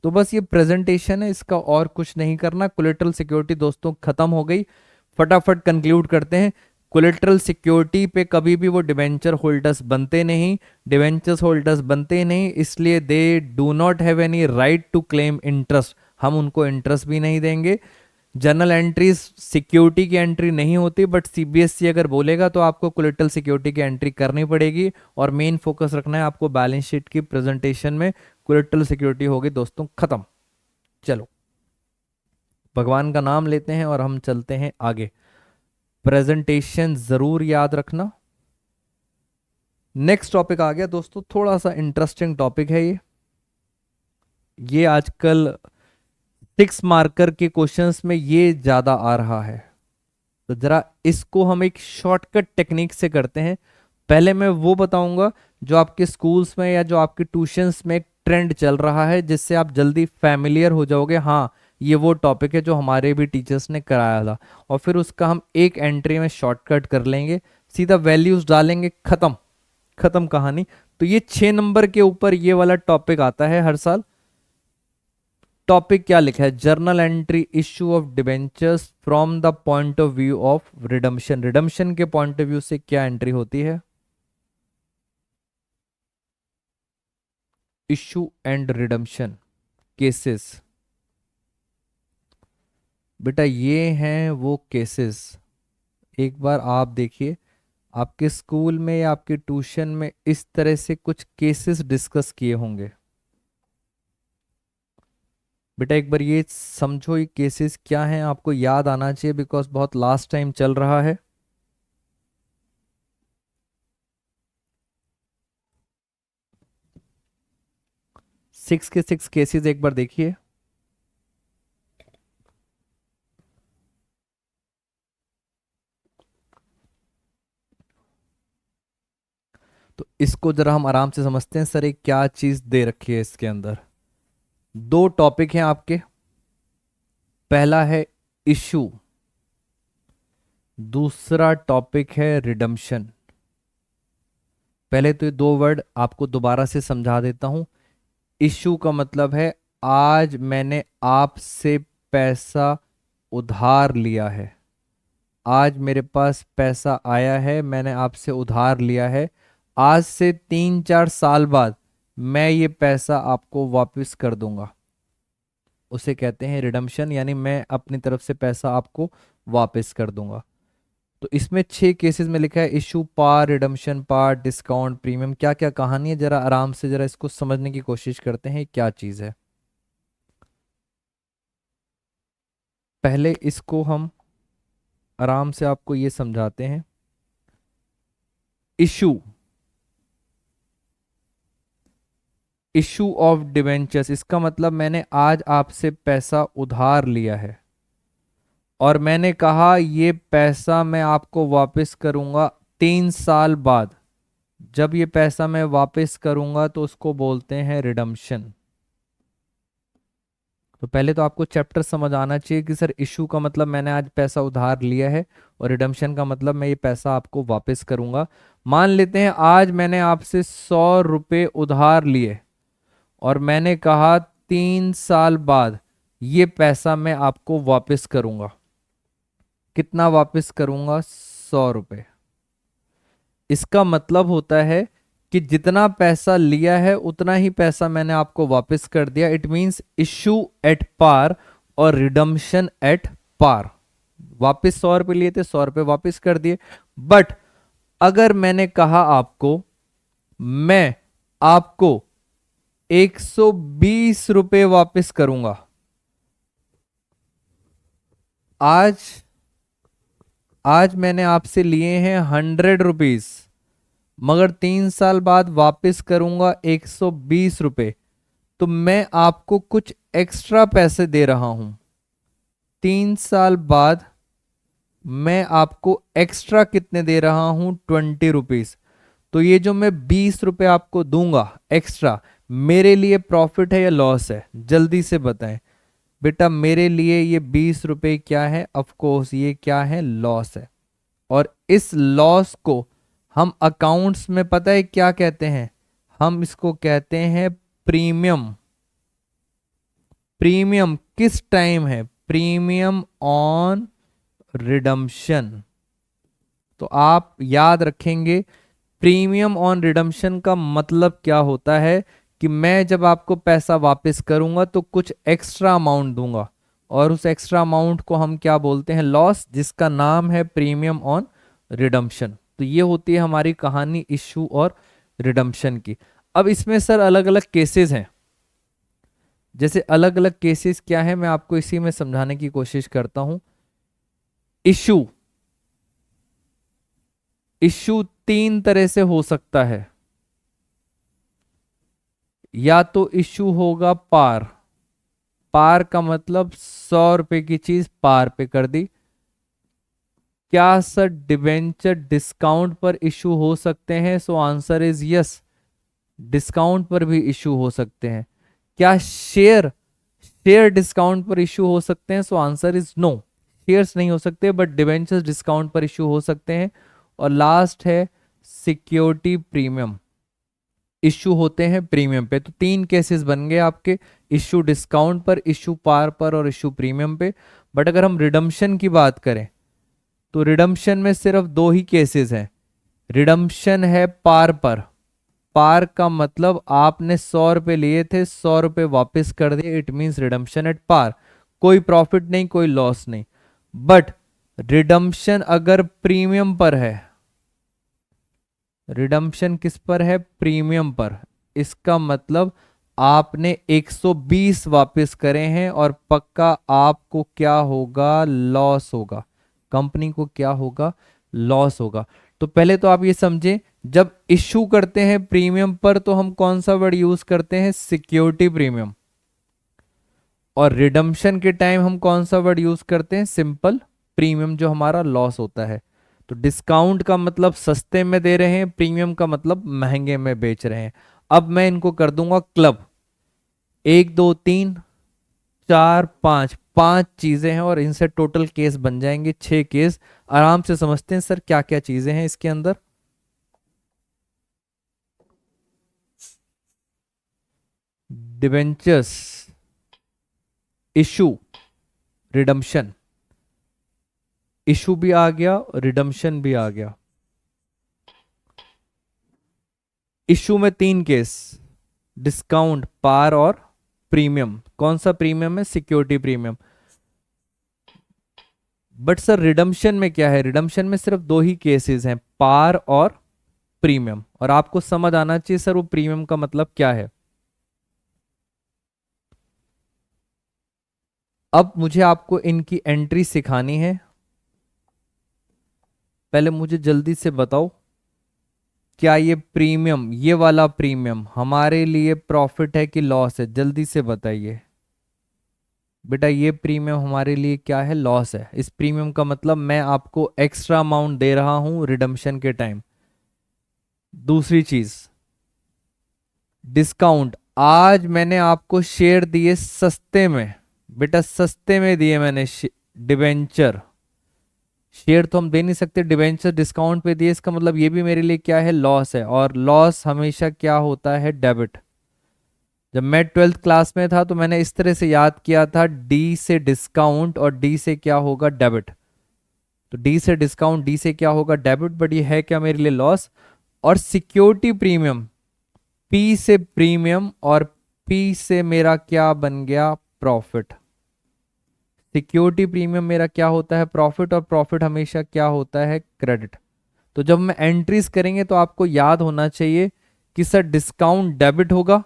तो बस ये प्रेजेंटेशन है, इसका और कुछ नहीं करना। कोलेट्रल सिक्योरिटी दोस्तों खत्म हो गई। फटाफट कंक्लूड करते हैं। कोलेट्रल सिक्योरिटी पे कभी भी वो डिबेंचर होल्डर्स बनते नहीं, डिबेंचर्स होल्डर्स बनते नहीं, इसलिए they do not have any right to claim interest. हम उनको इंटरेस्ट भी नहीं देंगे। जर्नल एंट्रीज सिक्योरिटी की एंट्री नहीं होती, बट सीबीएसई अगर बोलेगा तो आपको कोलेट्रल सिक्योरिटी की एंट्री करनी पड़ेगी। और मेन फोकस रखना है आपको बैलेंस शीट की प्रेजेंटेशन में। कोलेट्रल सिक्योरिटी होगी दोस्तों खत्म। चलो भगवान का नाम लेते हैं और हम चलते हैं आगे। प्रेजेंटेशन जरूर याद रखना। नेक्स्ट टॉपिक आ गया दोस्तों, थोड़ा सा इंटरेस्टिंग टॉपिक है ये आजकल 6 मार्कर के क्वेश्चंस में ये ज्यादा आ रहा है। तो जरा इसको हम एक शॉर्टकट टेक्निक से करते हैं। पहले मैं वो बताऊंगा जो आपके स्कूल्स में या जो आपके ट्यूशंस में एक ट्रेंड चल रहा है, जिससे आप जल्दी फैमिलियर हो जाओगे। हाँ ये वो टॉपिक है जो हमारे भी टीचर्स ने कराया था। और फिर उसका हम एक एंट्री में शॉर्टकट कर लेंगे, सीधा वैल्यूज डालेंगे, खत्म, खत्म कहानी। तो ये 6 नंबर के ऊपर ये वाला टॉपिक आता है हर साल। टॉपिक क्या लिखा है? Journal entry issue of debentures from the point of view of redemption. Redemption के पॉइंट ऑफ व्यू से क्या एंट्री होती है? Issue and redemption cases. बेटा ये हैं वो केसेस। एक बार आप देखिए आपके स्कूल में या आपके ट्यूशन में इस तरह से कुछ केसेस डिस्कस किए होंगे। बेटा एक बार ये समझो ये केसेस क्या हैं, आपको याद आना चाहिए बिकॉज बहुत लास्ट टाइम चल रहा है। 6 के 6 केसेस एक बार देखिए। तो इसको जरा हम आराम से समझते हैं। सर एक क्या चीज दे रखी है इसके अंदर। दो टॉपिक हैं आपके। पहला है इशू, दूसरा टॉपिक है रिडम्पशन। पहले तो ये दो वर्ड आपको दोबारा से समझा देता हूं। इशू का मतलब है आज मैंने आपसे पैसा उधार लिया है, आज मेरे पास पैसा आया है, मैंने आपसे उधार लिया है, आज से 3-4 साल बाद मैं ये पैसा आपको वापस कर दूंगा। उसे कहते हैं रिडम्पशन, यानी मैं अपनी तरफ से पैसा आपको वापस कर दूंगा। तो इसमें 6 केसेस में लिखा है इशू, पार, रिडम्पशन, पार, डिस्काउंट, प्रीमियम। क्या क्या कहानी है, जरा आराम से जरा इसको समझने की कोशिश करते हैं क्या चीज है। पहले इसको हम आराम से आपको ये समझाते हैं। इशू, इशू ऑफ डिवेंचर्स, इसका मतलब मैंने आज आपसे पैसा उधार लिया है और मैंने कहा ये पैसा मैं आपको वापस करूंगा 3 साल बाद। जब ये पैसा मैं वापस करूंगा तो उसको बोलते हैं रिडम्पशन। तो पहले तो आपको चैप्टर समझ आना चाहिए कि सर इशू का मतलब मैंने आज पैसा उधार लिया है और रिडम्पशन का मतलब मैं ये पैसा आपको वापस करूंगा। मान लेते हैं आज मैंने आपसे 100 रुपये उधार लिए और मैंने कहा 3 साल बाद ये पैसा मैं आपको वापस करूंगा। कितना वापस करूंगा? 100 रुपये। इसका मतलब होता है कि जितना पैसा लिया है उतना ही पैसा मैंने आपको वापस कर दिया। It means issue at par और रिडम्पशन एट पार। वापस 100 रुपये लिए थे, 100 रुपये वापस कर दिए। बट अगर मैंने कहा आपको मैं आपको 120 रुपये वापस करूंगा, आज आज मैंने आपसे लिए हैं 100 रुपीज, मगर 3 साल बाद वापस करूंगा 120 रुपये, तो मैं आपको कुछ एक्स्ट्रा पैसे दे रहा हूं। 3 साल बाद मैं आपको एक्स्ट्रा कितने दे रहा हूं? 20 रुपीज। तो ये जो मैं 20 रुपये आपको दूंगा एक्स्ट्रा, मेरे लिए प्रॉफिट है या लॉस है? जल्दी से बताएं बेटा, मेरे लिए ये 20 रुपये क्या है? ऑफ कोर्स ये क्या है? लॉस है। और इस लॉस को हम अकाउंट्स में पता है क्या कहते हैं? हम इसको कहते हैं प्रीमियम। प्रीमियम किस टाइम है? Premium on redemption. तो आप याद रखेंगे प्रीमियम ऑन रिडम्पशन का मतलब क्या होता है कि मैं जब आपको पैसा वापस करूंगा तो कुछ एक्स्ट्रा अमाउंट दूंगा और उस एक्स्ट्रा अमाउंट को हम क्या बोलते हैं? लॉस, जिसका नाम है प्रीमियम ऑन रिडम्पशन। तो ये होती है हमारी कहानी इशू और रिडम्पशन की। अब इसमें सर अलग अलग केसेस हैं। जैसे अलग अलग केसेस क्या है, मैं आपको इसी में समझाने की कोशिश करता हूं। इशू, इशू 3 तरह से हो सकता है। या तो इशू होगा पार। पार का मतलब 100 रुपए की चीज पार पे कर दी। क्या सर डिबेंचर डिस्काउंट पर इशू हो सकते हैं? So answer is yes, discount पर भी इशू हो सकते हैं। क्या शेयर, शेयर डिस्काउंट पर इशू हो सकते हैं? So answer is no, shares नहीं हो सकते, बट डिबेंचर्स डिस्काउंट पर इशू हो सकते हैं। और लास्ट है सिक्योरिटी प्रीमियम, इशू होते हैं प्रीमियम पे। तो 3 केसेस बन गए आपके, इशू डिस्काउंट पर, इशू पार पर और इशू प्रीमियम पे। बट अगर हम रिडम्पशन की बात करें तो रिडम्पशन में सिर्फ 2 ही केसेस हैं। रिडम्पशन है पार पर। पार का मतलब आपने 100 रुपये लिए थे, 100 रुपये वापस कर दिए, it means redemption at par. कोई प्रॉफिट नहीं, कोई लॉस नहीं। बट रिडम्पशन अगर प्रीमियम पर है, रिडम्पशन किस पर है? प्रीमियम पर। इसका मतलब आपने 120 वापस करे हैं और पक्का आपको क्या होगा? लॉस होगा। कंपनी को क्या होगा? लॉस होगा। तो पहले तो आप ये समझें, जब इश्यू करते हैं प्रीमियम पर तो हम कौन सा वर्ड यूज करते हैं, सिक्योरिटी प्रीमियम। और रिडम्पशन के टाइम हम कौन सा वर्ड यूज करते हैं, सिंपल प्रीमियम, जो हमारा लॉस होता है। तो डिस्काउंट का मतलब सस्ते में दे रहे हैं, प्रीमियम का मतलब महंगे में बेच रहे हैं। अब मैं इनको कर दूंगा क्लब, 1 2 3 4 5, 5 चीजें हैं और इनसे टोटल केस बन जाएंगे 6 केस। आराम से समझते हैं सर क्या क्या चीजें हैं इसके अंदर। Debentures, issue, redemption. इशू भी आ गया, रिडम्पशन भी आ गया। इशू में 3 केस, डिस्काउंट, पार और प्रीमियम। कौन सा प्रीमियम है, security premium. But sir redemption में क्या है, रिडम्पशन में सिर्फ 2 ही केसेस हैं, पार और प्रीमियम। और आपको समझ आना चाहिए सर वो प्रीमियम का मतलब क्या है। अब मुझे आपको इनकी एंट्री सिखानी है। पहले मुझे जल्दी से बताओ, क्या ये प्रीमियम, ये वाला प्रीमियम हमारे लिए प्रॉफिट है कि लॉस है, जल्दी से बताइए। बेटा ये प्रीमियम हमारे लिए क्या है, लॉस है। इस प्रीमियम का मतलब मैं आपको एक्स्ट्रा अमाउंट दे रहा हूं रिडम्पशन के टाइम। दूसरी चीज, डिस्काउंट, आज मैंने आपको शेयर दिए सस्ते में, बेटा सस्ते में दिए मैंने डिबेंचर। शेयर तो हम दे नहीं सकते, डिबेंचर डिस्काउंट पे दिए, इसका मतलब ये भी मेरे लिए क्या है, लॉस है। और लॉस हमेशा क्या होता है, डेबिट। जब मैं 12th क्लास में था तो मैंने इस तरह से याद किया था, डी से डिस्काउंट और डी से क्या होगा, डेबिट। तो डी से डिस्काउंट, डी से क्या होगा, डेबिट। बट ये है क्या मेरे लिए, लॉस। और सिक्योरिटी प्रीमियम, पी से प्रीमियम और पी से मेरा क्या बन गया, प्रॉफिट। सिक्योरिटी प्रीमियम मेरा क्या होता है, प्रॉफिट। और प्रॉफिट हमेशा क्या होता है, क्रेडिट। तो जब मैं एंट्रीज करेंगे तो आपको याद होना चाहिए कि सर डिस्काउंट डेबिट होगा,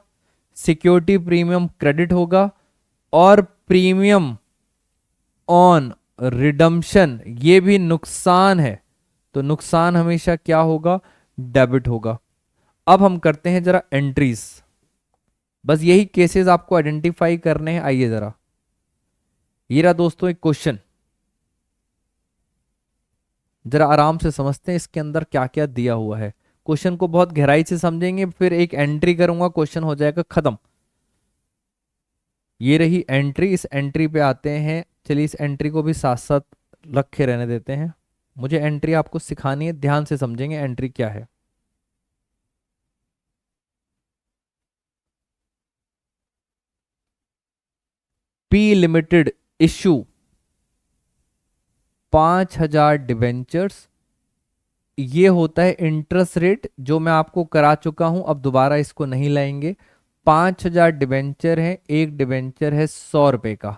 सिक्योरिटी प्रीमियम क्रेडिट होगा, और प्रीमियम ऑन रिडम्पशन ये भी नुकसान है, तो नुकसान हमेशा क्या होगा, डेबिट होगा। अब हम करते हैं जरा एंट्रीज। बस यही केसेस आपको आइडेंटिफाई करने हैं। आइए जरा, ये रहा दोस्तों एक क्वेश्चन, जरा आराम से समझते हैं इसके अंदर क्या क्या दिया हुआ है। क्वेश्चन को बहुत गहराई से समझेंगे, फिर एक एंट्री करूंगा, क्वेश्चन हो जाएगा खत्म। ये रही एंट्री, इस एंट्री पे आते हैं। चलिए इस एंट्री को भी साथ साथ रखे रहने देते हैं, मुझे एंट्री आपको सिखानी है, ध्यान से समझेंगे एंट्री क्या है। P limited issue 5,000 debentures. ये होता है इंटरेस्ट रेट जो मैं आपको करा चुका हूं, अब दोबारा इसको नहीं लाएंगे। 5,000 डिवेंचर है, एक डिवेंचर है 100 रुपए का।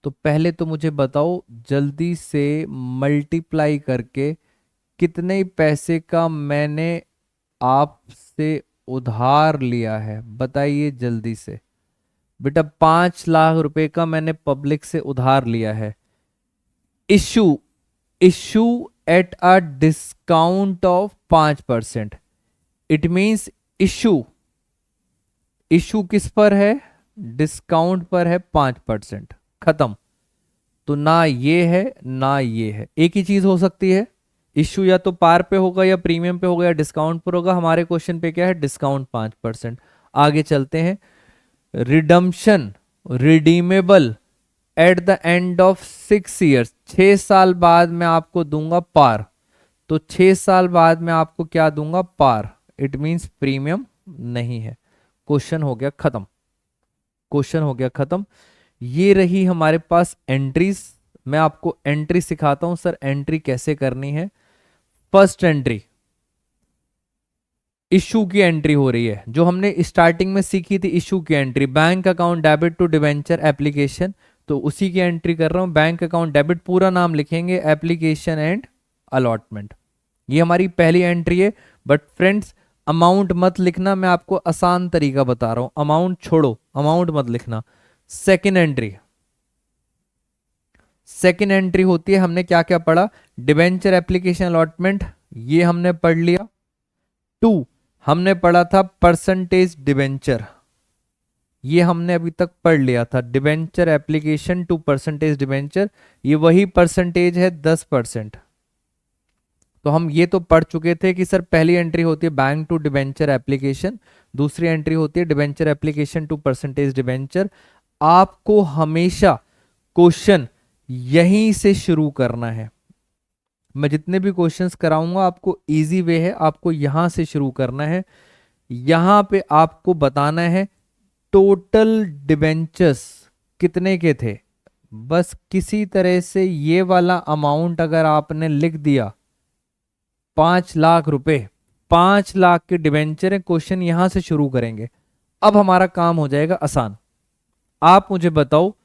तो पहले तो मुझे बताओ जल्दी से मल्टीप्लाई करके कितने पैसे का मैंने आपसे उधार लिया है, बताइए जल्दी से। बेटा 5 लाख रुपए का मैंने पब्लिक से उधार लिया है। Issue, issue at a discount of 5%। It means issue, issue किस पर है, डिस्काउंट पर है 5%, खत्म। तो ना ये है ना ये है, एक ही चीज हो सकती है, इशू या तो पार पे होगा या प्रीमियम पे होगा या डिस्काउंट पर होगा। हमारे क्वेश्चन पे क्या है, डिस्काउंट 5%। आगे चलते हैं, redemption, redeemable at the end of 6 years, 6 साल बाद मैं आपको दूंगा पार। तो 6 साल बाद मैं आपको क्या दूंगा, पार। इट मींस प्रीमियम नहीं है। क्वेश्चन हो गया खत्म, क्वेश्चन हो गया खत्म। ये रही हमारे पास एंट्रीज। मैं आपको एंट्री सिखाता हूं सर, एंट्री कैसे करनी है। फर्स्ट एंट्री, इशू की एंट्री हो रही है, जो हमने स्टार्टिंग में सीखी थी इशू की entry, bank account debit to debenture application. तो उसी की एंट्री कर रहा हूं, बैंक अकाउंट डेबिट, पूरा नाम लिखेंगे, एप्लीकेशन एंड अलॉटमेंट। ये हमारी पहली एंट्री है। बट फ्रेंड्स अमाउंट मत लिखना, मैं आपको आसान तरीका बता रहा हूं, अमाउंट छोड़ो, अमाउंट मत लिखना। सेकेंड एंट्री, सेकेंड एंट्री होती है, हमने क्या क्या पढ़ा, डिबेंचर एप्लीकेशन अलॉटमेंट, ये हमने पढ़ लिया। टू, हमने पढ़ा था परसेंटेज डिबेंचर, ये हमने अभी तक पढ़ लिया था। Debenture application to percentage debenture, ये वही परसेंटेज है 10%। तो हम ये तो पढ़ चुके थे कि सर पहली एंट्री होती है बैंक टू डिबेंचर एप्लीकेशन, दूसरी एंट्री होती है debenture application to percentage debenture. आपको हमेशा क्वेश्चन यहीं से शुरू करना है। मैं जितने भी क्वेश्चंस कराऊंगा आपको इजी वे है, आपको यहां से शुरू करना है। यहां पे आपको बताना है टोटल डिबेंचर्स कितने के थे। बस किसी तरह से ये वाला अमाउंट अगर आपने लिख दिया, 5 लाख रुपए, 5 लाख के डिबेंचर है, क्वेश्चन यहां से शुरू करेंगे। अब हमारा काम हो जाएगा आसान। आप मुझे बताओ,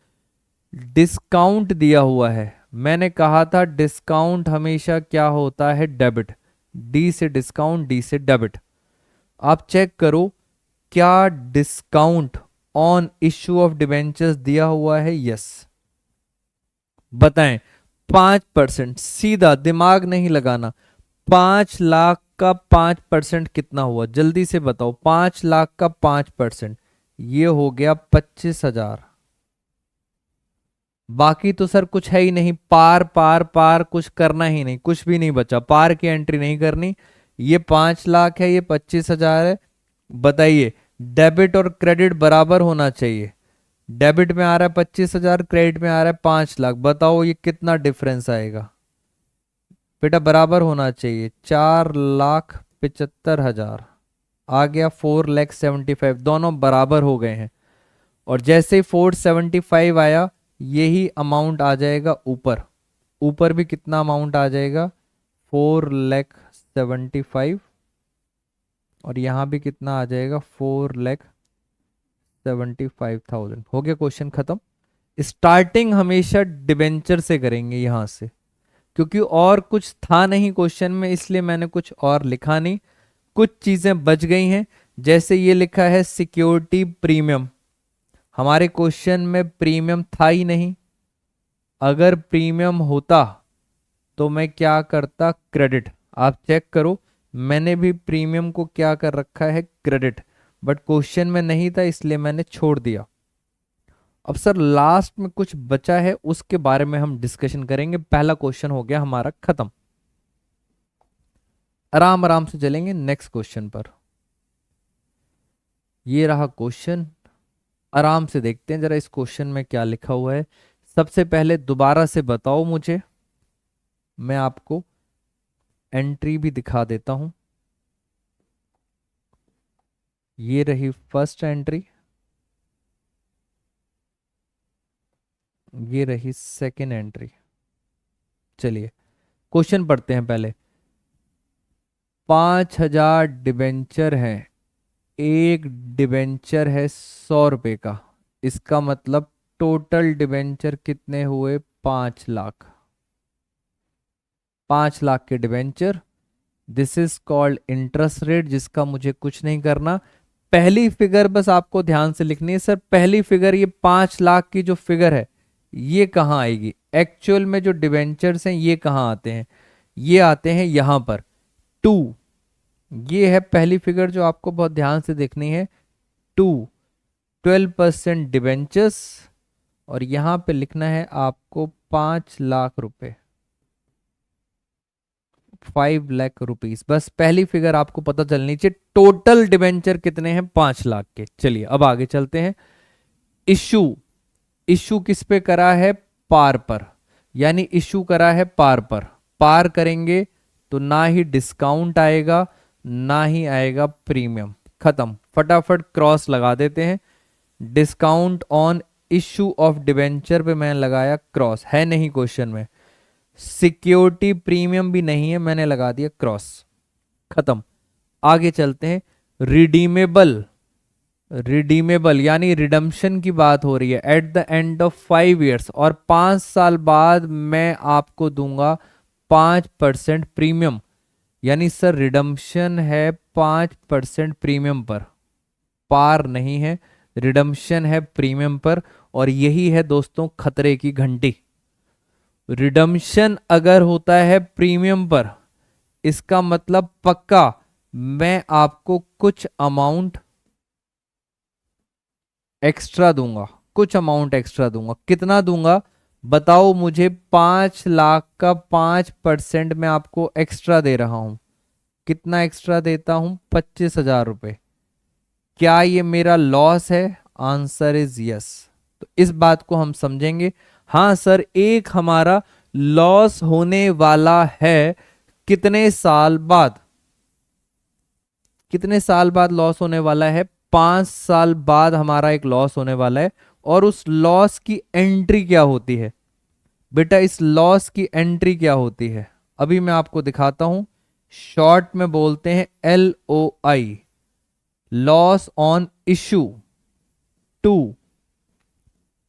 डिस्काउंट दिया हुआ है, मैंने कहा था डिस्काउंट हमेशा क्या होता है, डेबिट। डी से डिस्काउंट, डी से डेबिट। आप चेक करो क्या discount on issue of debentures दिया हुआ है, यस। बताएं, 5%, सीधा दिमाग नहीं लगाना। 5 लाख का 5% कितना हुआ, जल्दी से बताओ। 5 लाख का 5%, ये हो गया 25,000। बाकी तो सर कुछ है ही नहीं, पार पार पार कुछ करना ही नहीं, कुछ भी नहीं बचा, पार की एंट्री नहीं करनी। ये 5 लाख है, ये 25,000 है। बताइए, डेबिट और क्रेडिट बराबर होना चाहिए। डेबिट में आ रहा है 25,000, क्रेडिट में आ रहा है 5 लाख। बताओ ये कितना डिफरेंस आएगा, बेटा बराबर होना चाहिए। 4,75,000 आ गया, 4,75,000, दोनों बराबर हो गए हैं। और जैसे ही 475 आया, यही अमाउंट आ जाएगा ऊपर। ऊपर भी कितना अमाउंट आ जाएगा, 4,75,000। और यहां भी कितना आ जाएगा, 4,75,000। हो गया, क्वेश्चन खत्म। स्टार्टिंग हमेशा डिबेंचर से करेंगे यहां से, क्योंकि और कुछ था नहीं क्वेश्चन में, इसलिए मैंने कुछ और लिखा नहीं। कुछ चीजें बच गई हैं, जैसे ये लिखा है सिक्योरिटी प्रीमियम, हमारे क्वेश्चन में प्रीमियम था ही नहीं। अगर प्रीमियम होता तो मैं क्या करता, क्रेडिट। आप चेक करो, मैंने भी प्रीमियम को क्या कर रखा है, क्रेडिट। बट क्वेश्चन में नहीं था, इसलिए मैंने छोड़ दिया। अब सर लास्ट में कुछ बचा है, उसके बारे में हम डिस्कशन करेंगे। पहला क्वेश्चन हो गया हमारा खत्म, आराम आराम से चलेंगे नेक्स्ट क्वेश्चन पर। ये रहा क्वेश्चन, आराम से देखते हैं जरा इस क्वेश्चन में क्या लिखा हुआ है। सबसे पहले दोबारा से बताओ मुझे, मैं आपको एंट्री भी दिखा देता हूं। ये रही फर्स्ट एंट्री, ये रही सेकेंड एंट्री। चलिए क्वेश्चन पढ़ते हैं पहले। 5,000 डिबेंचर हैं, एक डिबेंचर है 100 रुपए का, इसका मतलब टोटल डिबेंचर कितने हुए, 5 लाख। 5 लाख के debenture, this is called interest rate, जिसका मुझे कुछ नहीं करना। पहली फिगर बस आपको ध्यान से लिखनी है। सर पहली फिगर, ये 5 लाख की जो फिगर है ये कहाँ आएगी, एक्चुअल में जो डिबेंचर्स हैं ये कहाँ आते हैं, ये आते हैं यहां पर 2। ये है पहली फिगर जो आपको बहुत ध्यान से देखनी है, 2, 12% डिबेंचर्स। और यहां पे लिखना है आपको 5 लाख रुपए, 5 लाख रुपीस। बस पहली फिगर आपको पता चलनी चाहिए। टोटल डिबेंचर कितने हैं, 5 लाख के। चलिए अब आगे चलते हैं। इशू, इशू किस पे करा है, पार पर, यानी इशू करा है पार पर। पार करेंगे तो ना ही डिस्काउंट आएगा ना ही आएगा प्रीमियम। खत्म, फटाफट क्रॉस लगा देते हैं। Discount on issue of debenture पे मैंने लगाया क्रॉस, है नहीं क्वेश्चन में। सिक्योरिटी प्रीमियम भी नहीं है, मैंने लगा दिया क्रॉस। खत्म, आगे चलते हैं। रिडीमेबल, रिडीमेबल यानी रिडम्पशन की बात हो रही है। At the end of 5 years, और 5 साल बाद मैं आपको दूंगा 5% प्रीमियम। यानी सर रिडम्पशन है 5% प्रीमियम पर, पार नहीं है, रिडम्पशन है प्रीमियम पर। और यही है दोस्तों खतरे की घंटी। रिडम्पशन अगर होता है प्रीमियम पर, इसका मतलब पक्का मैं आपको कुछ अमाउंट एक्स्ट्रा दूंगा, कुछ अमाउंट एक्स्ट्रा दूंगा। कितना दूंगा बताओ मुझे? 5 लाख का 5% मैं आपको एक्स्ट्रा दे रहा हूं। कितना एक्स्ट्रा देता हूं? 25,000 रुपए। क्या ये मेरा लॉस है? Answer is yes. तो इस बात को हम समझेंगे। हाँ सर, एक हमारा लॉस होने वाला है। कितने साल बाद? कितने साल बाद लॉस होने वाला है? 5 साल बाद हमारा एक लॉस होने वाला है। और उस लॉस की एंट्री क्या होती है बेटा? इस लॉस की एंट्री क्या होती है अभी मैं आपको दिखाता हूं। शॉर्ट में बोलते हैं LOI, loss on issue to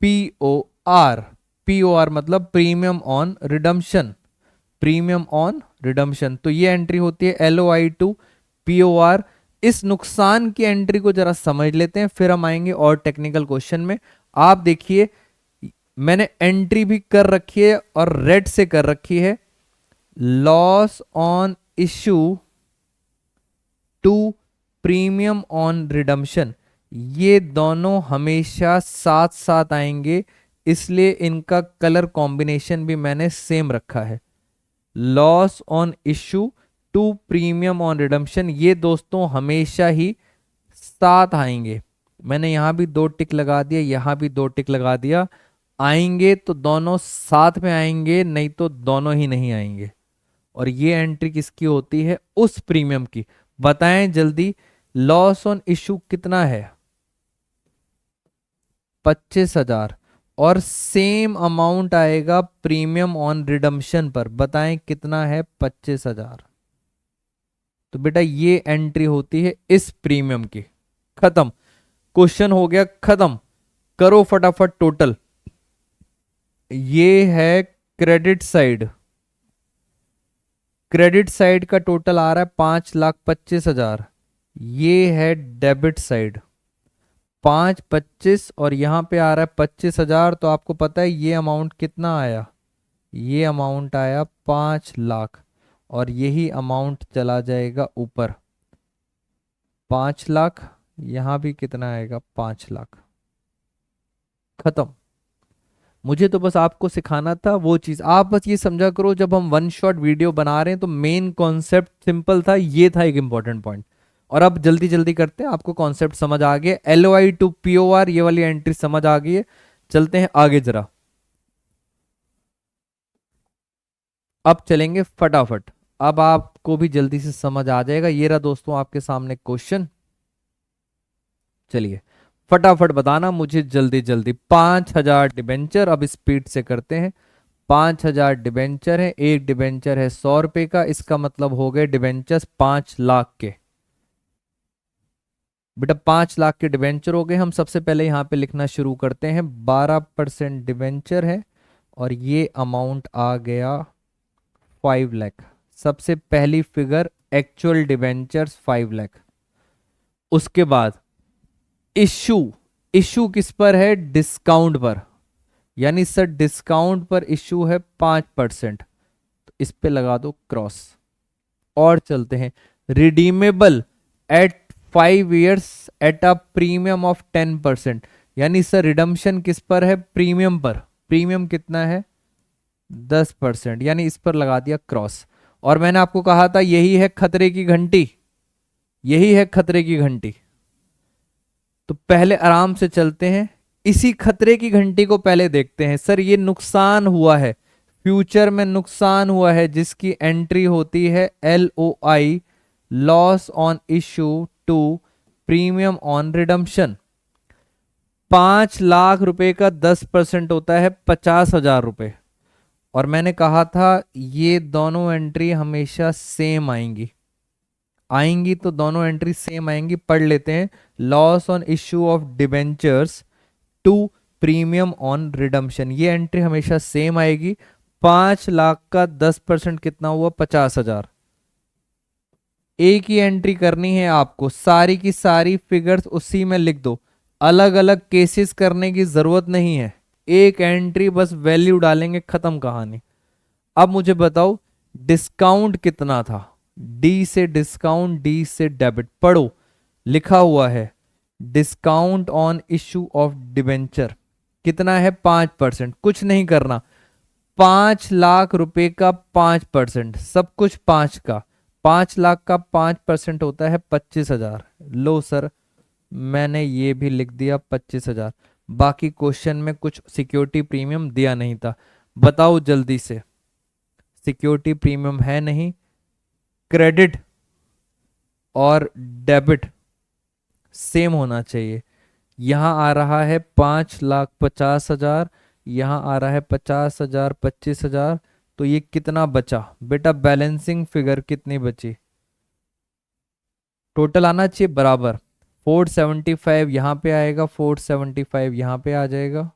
POR। POR मतलब premium on redemption, premium on redemption. तो ये एंट्री होती है LOI टू POR। इस नुकसान की एंट्री को जरा समझ लेते हैं, फिर हम आएंगे और टेक्निकल क्वेश्चन में। आप देखिए मैंने एंट्री भी कर रखी है और रेड से कर रखी है। Loss on issue to premium on redemption, ये दोनों हमेशा साथ साथ आएंगे, इसलिए इनका कलर कॉम्बिनेशन भी मैंने सेम रखा है। Loss on issue to premium on redemption, ये दोस्तों हमेशा ही साथ आएंगे। मैंने यहां भी 2 टिक लगा दिया, यहां भी 2 टिक लगा दिया। आएंगे तो दोनों साथ में आएंगे, नहीं तो दोनों ही नहीं आएंगे। और ये एंट्री किसकी होती है? उस प्रीमियम की। बताएं जल्दी, लॉस ऑन इशू कितना है? 25,000। और सेम अमाउंट आएगा प्रीमियम ऑन रिडम्पशन पर। बताएं कितना है? 25,000। तो बेटा ये एंट्री होती है इस प्रीमियम की। खत्म, क्वेश्चन हो गया खत्म। करो फटाफट टोटल। ये है क्रेडिट साइड, क्रेडिट साइड का टोटल आ रहा है 5,25,000। ये है डेबिट साइड 5,25 और यहां पे आ रहा है 25,000। तो आपको पता है ये अमाउंट कितना आया? ये अमाउंट आया 5 लाख। और यही अमाउंट चला जाएगा ऊपर 5 लाख। यहां भी कितना आएगा? 5 लाख। खत्म। मुझे तो बस आपको सिखाना था वो चीज। आप बस ये समझा करो, जब हम वन शॉट वीडियो बना रहे हैं तो मेन कॉन्सेप्ट सिंपल था, ये था एक इंपॉर्टेंट पॉइंट। और अब जल्दी जल्दी करते हैं, आपको कॉन्सेप्ट समझ आ गया। LOI टू POR ये वाली एंट्री समझ आ गई है। चलते हैं आगे जरा। अब चलेंगे फटाफट, अब आपको भी जल्दी से समझ आ जाएगा। ये रहा दोस्तों आपके सामने क्वेश्चन। चलिए फटाफट बताना मुझे जल्दी जल्दी। 5,000 डिबेंचर, अब स्पीड से करते हैं। 5,000 डिबेंचर है, एक डिबेंचर है 100 रुपए का, इसका मतलब हो गए डिबेंचर्स 5 लाख के। बेटा 5 लाख के डिबेंचर हो गए। हम सबसे पहले यहाँ पे लिखना शुरू करते हैं। 12% डिबेंचर है और ये अमाउंट आ गया 5 लाख। सबसे पहली फिगर एक्चुअल डिबेंचर्स 5 लाख। उसके बाद इशू, इशू किस पर है? डिस्काउंट पर। यानी सर डिस्काउंट पर इशू है 5%, तो इस पे लगा दो क्रॉस। और चलते हैं redeemable eight 5 years eight a premium of 10%। यानी सर रिडम्पशन किस पर है? प्रीमियम पर। प्रीमियम कितना है? 10%, यानी इस पर लगा दिया क्रॉस। और मैंने आपको कहा था यही है खतरे की घंटी, यही है खतरे की घंटी। तो पहले आराम से चलते हैं, इसी खतरे की घंटी को पहले देखते हैं। सर ये नुकसान हुआ है, फ्यूचर में नुकसान हुआ है, जिसकी एंट्री होती है LOI, loss on issue to premium on redemption. 5 lakh रुपए का 10% होता है 50,000 रुपए। और मैंने कहा था ये दोनों एंट्री हमेशा सेम आएंगी, आएंगी तो दोनों एंट्री सेम आएंगी। पढ़ लेते हैं। Loss on issue of debentures to premium on redemption, ये एंट्री हमेशा सेम आएगी। 5 लाख का 10% कितना हुआ? 50,000। एक ही एंट्री करनी है आपको, सारी की सारी फिगर्स उसी में लिख दो, अलग अलग केसेस करने की जरूरत नहीं है। एक एंट्री बस वैल्यू डालेंगे, खत्म कहानी। अब मुझे बताओ डिस्काउंट कितना था, डी से डिस्काउंट, डी से डेबिट। पढ़ो, लिखा हुआ है discount on issue of debenture कितना है, 5%। कुछ नहीं करना, 5 लाख रुपए का 5%, सब कुछ 5 का, 5 लाख का 5% होता है 25,000। लो सर, मैंने ये भी लिख दिया 25,000। बाकी क्वेश्चन में कुछ सिक्योरिटी प्रीमियम दिया नहीं था, बताओ जल्दी से, सिक्योरिटी प्रीमियम है नहीं। क्रेडिट और डेबिट सेम होना चाहिए। यहां आ रहा है 5,50,000, यहां आ रहा है 50,000, 25,000, तो ये कितना बचा बेटा, बैलेंसिंग फिगर कितनी बची, टोटल आना चाहिए बराबर। 475 यहां पे आएगा, 475 यहां पे आ जाएगा।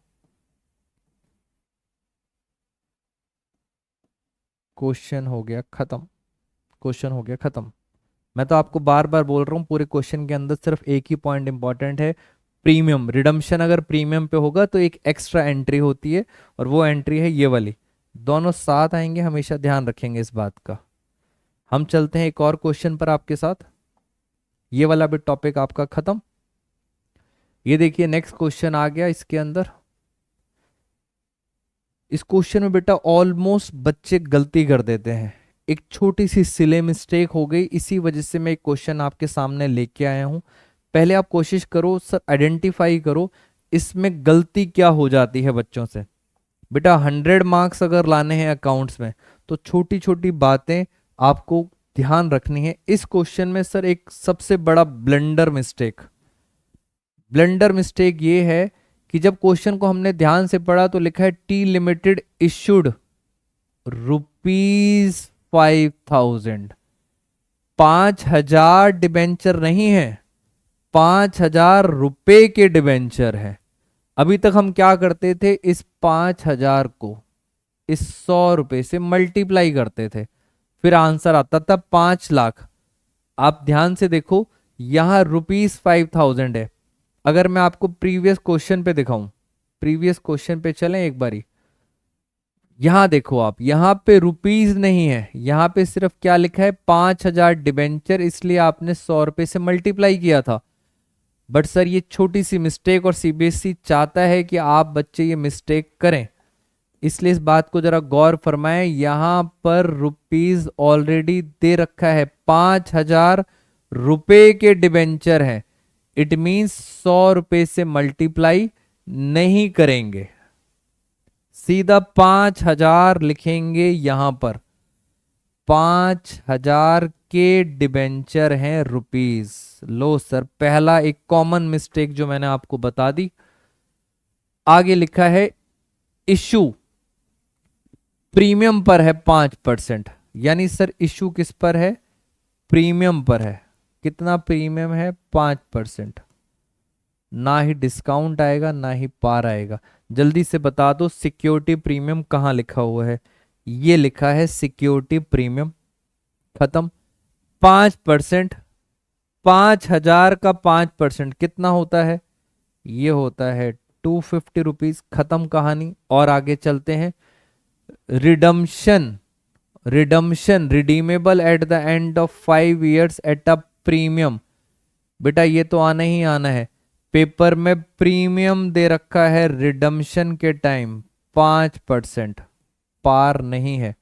क्वेश्चन हो गया खत्म, क्वेश्चन हो गया खत्म। मैं तो आपको बार बार बोल रहा हूँ, पूरे क्वेश्चन के अंदर सिर्फ एक ही पॉइंट इंपॉर्टेंट है, प्रीमियम रिडम्पशन अगर प्रीमियम पे होगा तो एक एक्स्ट्रा एंट्री होती है, और वो एंट्री है ये वाली। दोनों साथ आएंगे, हमेशा ध्यान रखेंगे इस बात का। हम चलते हैं एक और क्वेश्चन पर आपके साथ, ये वाला भी टॉपिक आपका खत्म। ये देखिए नेक्स्ट क्वेश्चन आ गया इसके अंदर। इस क्वेश्चन में बेटा ऑलमोस्ट बच्चे गलती कर देते हैं, एक छोटी सी सिले मिस्टेक हो गई, इसी वजह से मैं एक क्वेश्चन आपके सामने लेके आया हूं। पहले आप कोशिश करो सर, आइडेंटिफाई करो इसमें गलती क्या हो जाती है बच्चों से। बेटा 100 मार्क्स अगर लाने हैं अकाउंट्स में, तो छोटी छोटी बातें आपको ध्यान रखनी है। इस क्वेश्चन में सर एक सबसे बड़ा ब्लंडर मिस्टेक, ब्लंडर मिस्टेक ये है कि जब क्वेश्चन को हमने ध्यान से पढ़ा तो लिखा है टी लिमिटेड इशूड ₹5,000, 5,000 डिबेंचर नहीं है, 5,000 रुपए के डिबेंचर है। अभी तक हम क्या करते थे, इस 5,000 को इस 100 रुपए से मल्टीप्लाई करते थे, फिर आंसर आता था 5 लाख। आप ध्यान से देखो, यहां ₹5,000 है। अगर मैं आपको प्रीवियस क्वेश्चन पे दिखाऊं, प्रीवियस क्वेश्चन पे चलें एक बारी, यहां देखो आप, यहां पे रुपीज नहीं है, यहां पे सिर्फ क्या लिखा है 5,000 डिबेंचर, इसलिए आपने 100 रुपए से मल्टीप्लाई किया था। बट सर ये छोटी सी मिस्टेक, और सीबीएसई चाहता है कि आप बच्चे ये मिस्टेक करें, इसलिए इस बात को जरा गौर फरमाएं। यहां पर रुपीज ऑलरेडी दे रखा है, 5,000 रुपए के डिबेंचर है, इट मीन्स 100 रुपए से मल्टीप्लाई नहीं करेंगे, सीधा 5,000 लिखेंगे यहां पर। 5,000 के डिबेंचर हैं रुपीज। लो सर, पहला एक कॉमन मिस्टेक जो मैंने आपको बता दी। आगे लिखा है इशू प्रीमियम पर है 5%, यानी सर इशू किस पर है, प्रीमियम पर है। कितना प्रीमियम है, 5%। ना ही डिस्काउंट आएगा ना ही पार आएगा। जल्दी से बता दो सिक्योरिटी प्रीमियम कहाँ लिखा हुआ है, ये लिखा है सिक्योरिटी प्रीमियम, खत्म। 5%, 5,000 का 5% कितना होता है, ये होता है 250 रुपीज, खत्म कहानी। और आगे चलते हैं, redemption, redemption redeemable at the end of 5 years eight a premium. बेटा ये तो आना ही आना है, पेपर में प्रीमियम दे रखा है रिडम्शन के टाइम 5%, पार नहीं है।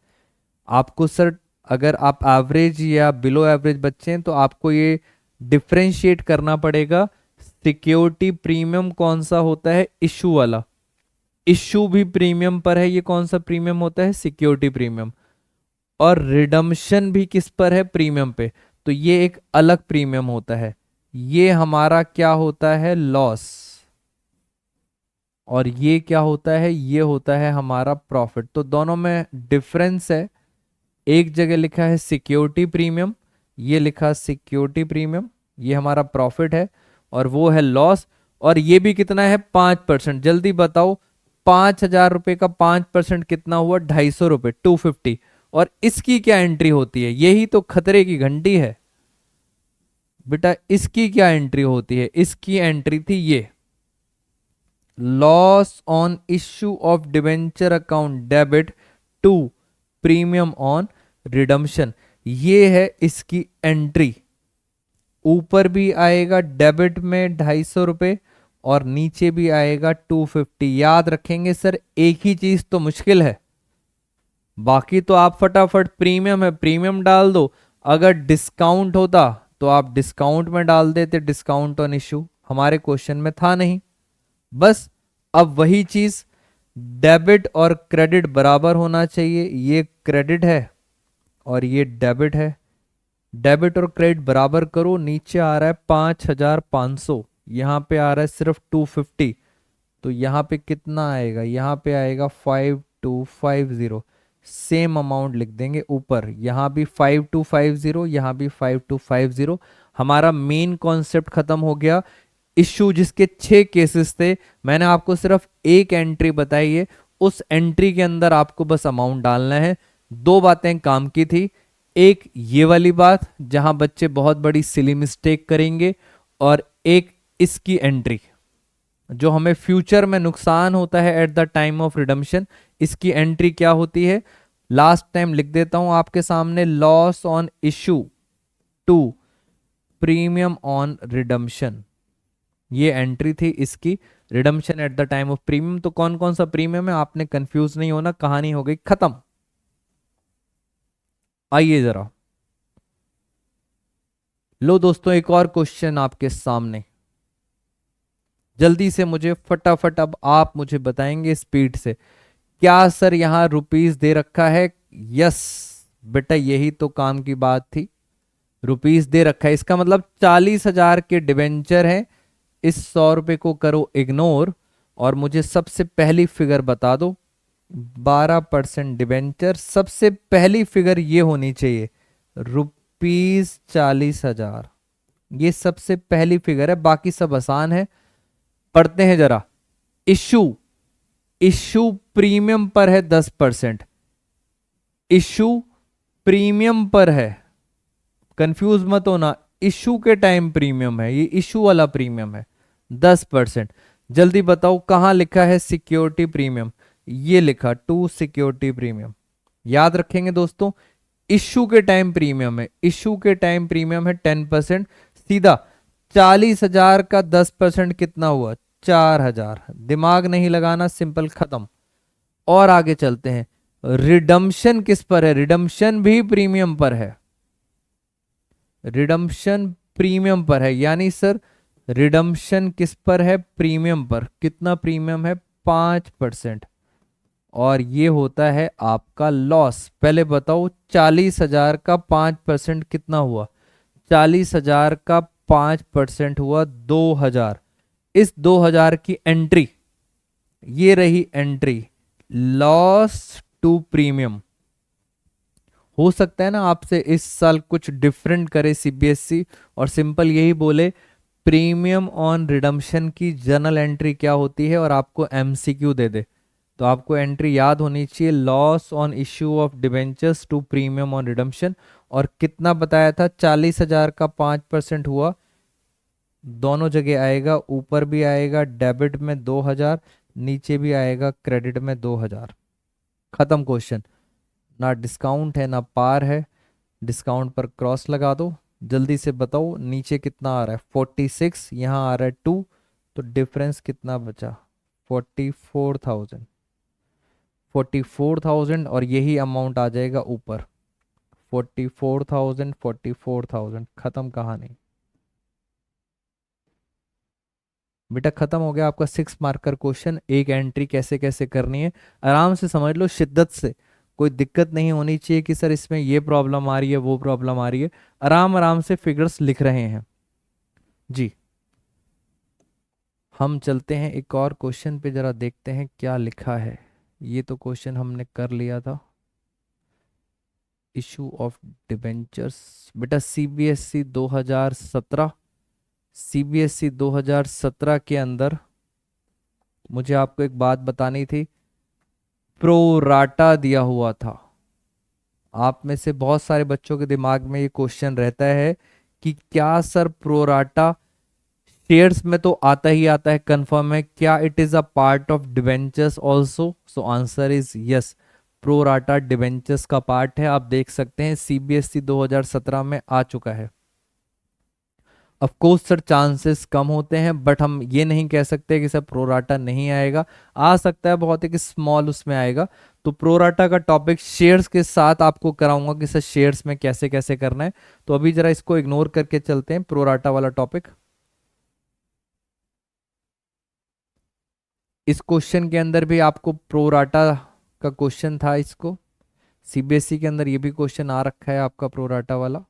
आपको सर अगर आप एवरेज या बिलो एवरेज बच्चे हैं तो आपको ये डिफ्रेंशिएट करना पड़ेगा, सिक्योरिटी प्रीमियम कौन सा होता है, इशू वाला, इशू भी प्रीमियम पर है, ये कौन सा प्रीमियम होता है, सिक्योरिटी प्रीमियम। और रिडम्शन भी किस पर है, प्रीमियम पे, तो ये एक अलग प्रीमियम होता है। ये हमारा क्या होता है, लॉस, और ये क्या होता है, ये होता है हमारा प्रॉफिट। तो दोनों में डिफरेंस है, एक जगह लिखा है सिक्योरिटी प्रीमियम, ये लिखा सिक्योरिटी प्रीमियम, ये हमारा प्रॉफिट है, और वो है लॉस। और ये भी कितना है, 5%। जल्दी बताओ 5,000 रुपए का 5% कितना हुआ, 250 रुपए, 250। और इसकी क्या एंट्री होती है, यही तो खतरे की घंटी है बेटा। इसकी क्या एंट्री होती है, इसकी एंट्री थी ये, loss on issue of debenture account debit to premium on redemption. ये है इसकी एंट्री। ऊपर भी आएगा डेबिट में 250 रुपये और नीचे भी आएगा 250। याद रखेंगे सर, एक ही चीज तो मुश्किल है, बाकी तो आप फटाफट प्रीमियम है प्रीमियम डाल दो। अगर डिस्काउंट होता तो आप डिस्काउंट में डाल देते, डिस्काउंट ऑन इशू हमारे क्वेश्चन में था नहीं। बस अब वही चीज, डेबिट और क्रेडिट बराबर होना चाहिए। ये क्रेडिट है और ये डेबिट है, डेबिट और क्रेडिट बराबर करो। नीचे आ रहा है 5500, यहाँ पे आ रहा है सिर्फ 250, तो यहाँ पे कितना आएगा, यहाँ पे आएगा 5250। सेम अमाउंट लिख देंगे ऊपर, यहाँ भी 5250, यहाँ भी 5250। हमारा मेन कॉन्सेप्ट खत्म हो गया। इश्यू जिसके 6 केसेस थे, मैंने आपको सिर्फ एक एंट्री बताई है, उस एंट्री के अंदर आपको बस अमाउंट डालना है। 2 बातें काम की थी, एक ये वाली बात जहां बच्चे बहुत बड़ी सिली मिस्टेक करेंगे, और एक इसकी एंट्री जो हमें फ्यूचर में नुकसान होता है eight the time of redemption. इसकी एंट्री क्या होती है, लास्ट टाइम लिख देता हूं आपके सामने, loss on issue to premium on redemption. ये एंट्री थी इसकी, redemption at the time of premium. तो कौन कौन सा प्रीमियम है, आपने कंफ्यूज नहीं होना, कहानी हो गई खत्म। आइए जरा, लो दोस्तों एक और क्वेश्चन आपके सामने, जल्दी से मुझे फटाफट अब आप मुझे बताएंगे स्पीड से। क्या सर यहां रुपीस दे रखा है? यस बेटा, यही तो काम की बात थी, रुपीस दे रखा है। इसका मतलब 40,000 के डिवेंचर है। इस 100 रुपए को करो इग्नोर और मुझे सबसे पहली फिगर बता दो। 12% डिवेंचर, सबसे पहली फिगर ये होनी चाहिए, रुपीस 40,000। ये सबसे पहली फिगर है, बाकी सब आसान है। पढ़ते हैं जरा। इशू, इशू प्रीमियम पर है 10%, इशू प्रीमियम पर है, कंफ्यूज मत होना, इशू के टाइम प्रीमियम है, ये इशू वाला प्रीमियम है 10%। जल्दी बताओ कहां लिखा है सिक्योरिटी प्रीमियम, ये लिखा टू सिक्योरिटी प्रीमियम। याद रखेंगे दोस्तों, इशू के टाइम प्रीमियम है, इशू के टाइम प्रीमियम है 10%। सीधा 40,000 का 10% कितना हुआ, 4,000। दिमाग नहीं लगाना, सिंपल खत्म। और आगे चलते हैं, रिडम्पशन किस पर है, रिडम्पशन भी प्रीमियम पर है, रिडम्पशन प्रीमियम पर है। यानी सर रिडम्पशन किस पर है, प्रीमियम पर। कितना प्रीमियम है, 5%। और ये होता है आपका लॉस। पहले बताओ 40,000 का 5% कितना हुआ, 40,000 का 5% हुआ 2,000। इस 2,000 की एंट्री, ये रही एंट्री, लॉस टू प्रीमियम। हो सकता है ना आपसे इस साल कुछ डिफरेंट करे सीबीएसई और सिंपल यही बोले प्रीमियम ऑन रिडम्पशन की जर्नल एंट्री क्या होती है और आपको एमसीक्यू दे दे। तो आपको एंट्री याद होनी चाहिए, loss on issue of debentures to premium on redemption. और कितना बताया था, 40,000 का 5% हुआ, दोनों जगह आएगा, ऊपर भी आएगा डेबिट में 2,000, नीचे भी आएगा क्रेडिट में 2,000। खत्म क्वेश्चन। ना डिस्काउंट है ना पार है, डिस्काउंट पर क्रॉस लगा दो। जल्दी से बताओ नीचे कितना आ रहा है, 46, यहाँ आ रहा है 2, तो डिफरेंस कितना बचा, 44,000। 44,000 और यही अमाउंट आ जाएगा ऊपर, 44,000 44,000। खत्म कहानी बेटा, खत्म हो गया आपका 6 मार्कर क्वेश्चन। एक एंट्री कैसे कैसे करनी है आराम से समझ लो, शिद्दत से। कोई दिक्कत नहीं होनी चाहिए कि सर इसमें ये प्रॉब्लम आ रही है वो प्रॉब्लम आ रही है, आराम आराम से फिगर्स लिख रहे हैं जी। हम चलते हैं एक और क्वेश्चन पे, जरा देखते हैं क्या लिखा है। ये तो क्वेश्चन हमने कर लिया था, इशू ऑफ डिबेंचर्स। बेटा सीबीएसई 2017, सीबीएसई 2017 के अंदर मुझे आपको एक बात बतानी थी, प्रोराटा दिया हुआ था। आप में से बहुत सारे बच्चों के दिमाग में ये क्वेश्चन रहता है कि क्या सर प्रोराटा शेयर्स में तो आता ही आता है, कंफर्म है, क्या it is a part of debentures also? So answer is yes, pro rata debentures का पार्ट है। आप देख सकते हैं सीबीएसई 2017 में आ चुका है। ऑफ कोर्स सर चांसेस कम होते हैं, बट हम ये नहीं कह सकते कि सर प्रोराटा नहीं आएगा, आ सकता है, बहुत एक स्मॉल उसमें आएगा। तो प्रोराटा का टॉपिक शेयर्स के साथ आपको कराऊंगा कि सर शेयर्स में कैसे कैसे करना है। तो अभी जरा इसको इग्नोर करके चलते हैं प्रोराटा वाला टॉपिक। इस क्वेश्चन के अंदर भी आपको प्रोराटा का क्वेश्चन था, इसको सीबीएसई के अंदर ये भी क्वेश्चन आ रखा है आपका प्रोराटा वाला।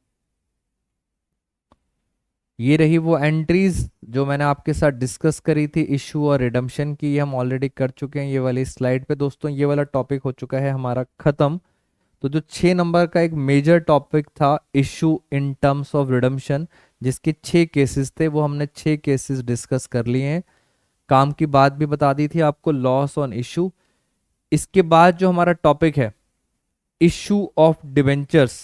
ये रही वो एंट्रीज जो मैंने आपके साथ डिस्कस करी थी इशू और रिडम्पशन की, ये हम ऑलरेडी कर चुके हैं ये वाली स्लाइड पे। दोस्तों ये वाला टॉपिक हो चुका है हमारा खत्म। तो जो 6 नंबर का एक मेजर टॉपिक था issue in terms of redemption, जिसके 6 केसेस थे, वो हमने 6 केसेस डिस्कस कर लिए हैं। काम की बात भी बता दी थी आपको, लॉस ऑन इशू। इसके बाद जो हमारा टॉपिक है इशू ऑफ डिबेंचर्स,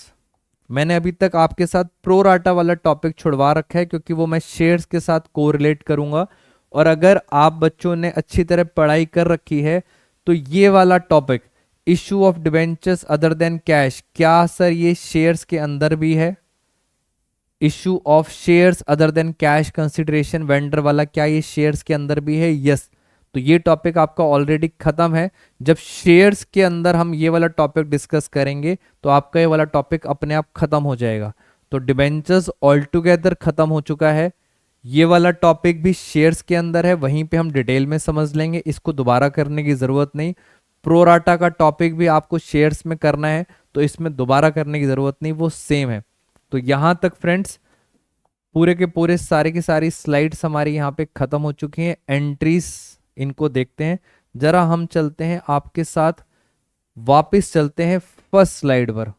मैंने अभी तक आपके साथ प्रोराटा वाला टॉपिक छुड़वा रखा है क्योंकि वो मैं शेयर्स के साथ कोरिलेट करूंगा। और अगर आप बच्चों ने अच्छी तरह पढ़ाई कर रखी है तो ये वाला topic issue of debentures other than cash, क्या सर ये शेयर्स के अंदर भी है? Issue of shares other than cash consideration vendor वाला, क्या ये शेयर्स के अंदर भी है? यस। तो ये टॉपिक आपका ऑलरेडी खत्म है। जब शेयर्स के अंदर हम ये वाला टॉपिक डिस्कस करेंगे तो आपका ये वाला टॉपिक अपने आप खत्म हो जाएगा। तो डिबेंचर्स ऑल टुगेदर खत्म हो चुका है। ये वाला टॉपिक भी शेयर्स के अंदर है, वहीं पे हम डिटेल में समझ लेंगे, इसको दोबारा करने की जरूरत नहीं। प्रोराटा का टॉपिक भी आपको शेयर्स में करना है तो इसमें दोबारा करने की जरूरत नहीं, वो सेम है। तो यहां तक फ्रेंड्स पूरे के पूरे सारे की सारी स्लाइड्स हमारी यहाँ पे खत्म हो चुकी हैं। एंट्रीज इनको देखते हैं जरा, हम चलते हैं आपके साथ, वापस चलते हैं फर्स्ट स्लाइड पर।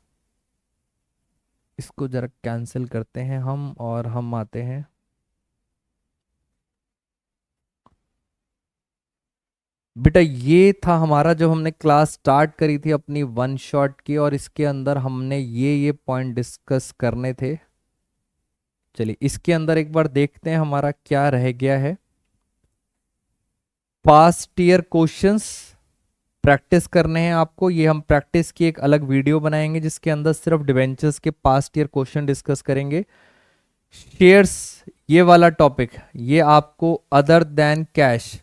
इसको जरा कैंसिल करते हैं हम और हम आते हैं बेटा, ये था हमारा जब हमने क्लास स्टार्ट करी थी अपनी वन शॉट की, और इसके अंदर हमने ये पॉइंट डिस्कस करने थे। चलिए इसके अंदर एक बार देखते हैं हमारा क्या रह गया है। पास्ट ईयर क्वेश्चंस प्रैक्टिस करने हैं आपको। ये हम प्रैक्टिस की एक अलग वीडियो बनाएंगे जिसके अंदर सिर्फ डिबेंचर्स के पास्ट ईयर क्वेश्चन डिस्कस करेंगे। शेयर्स ये वाला टॉपिक, ये आपको अदर देन कैश,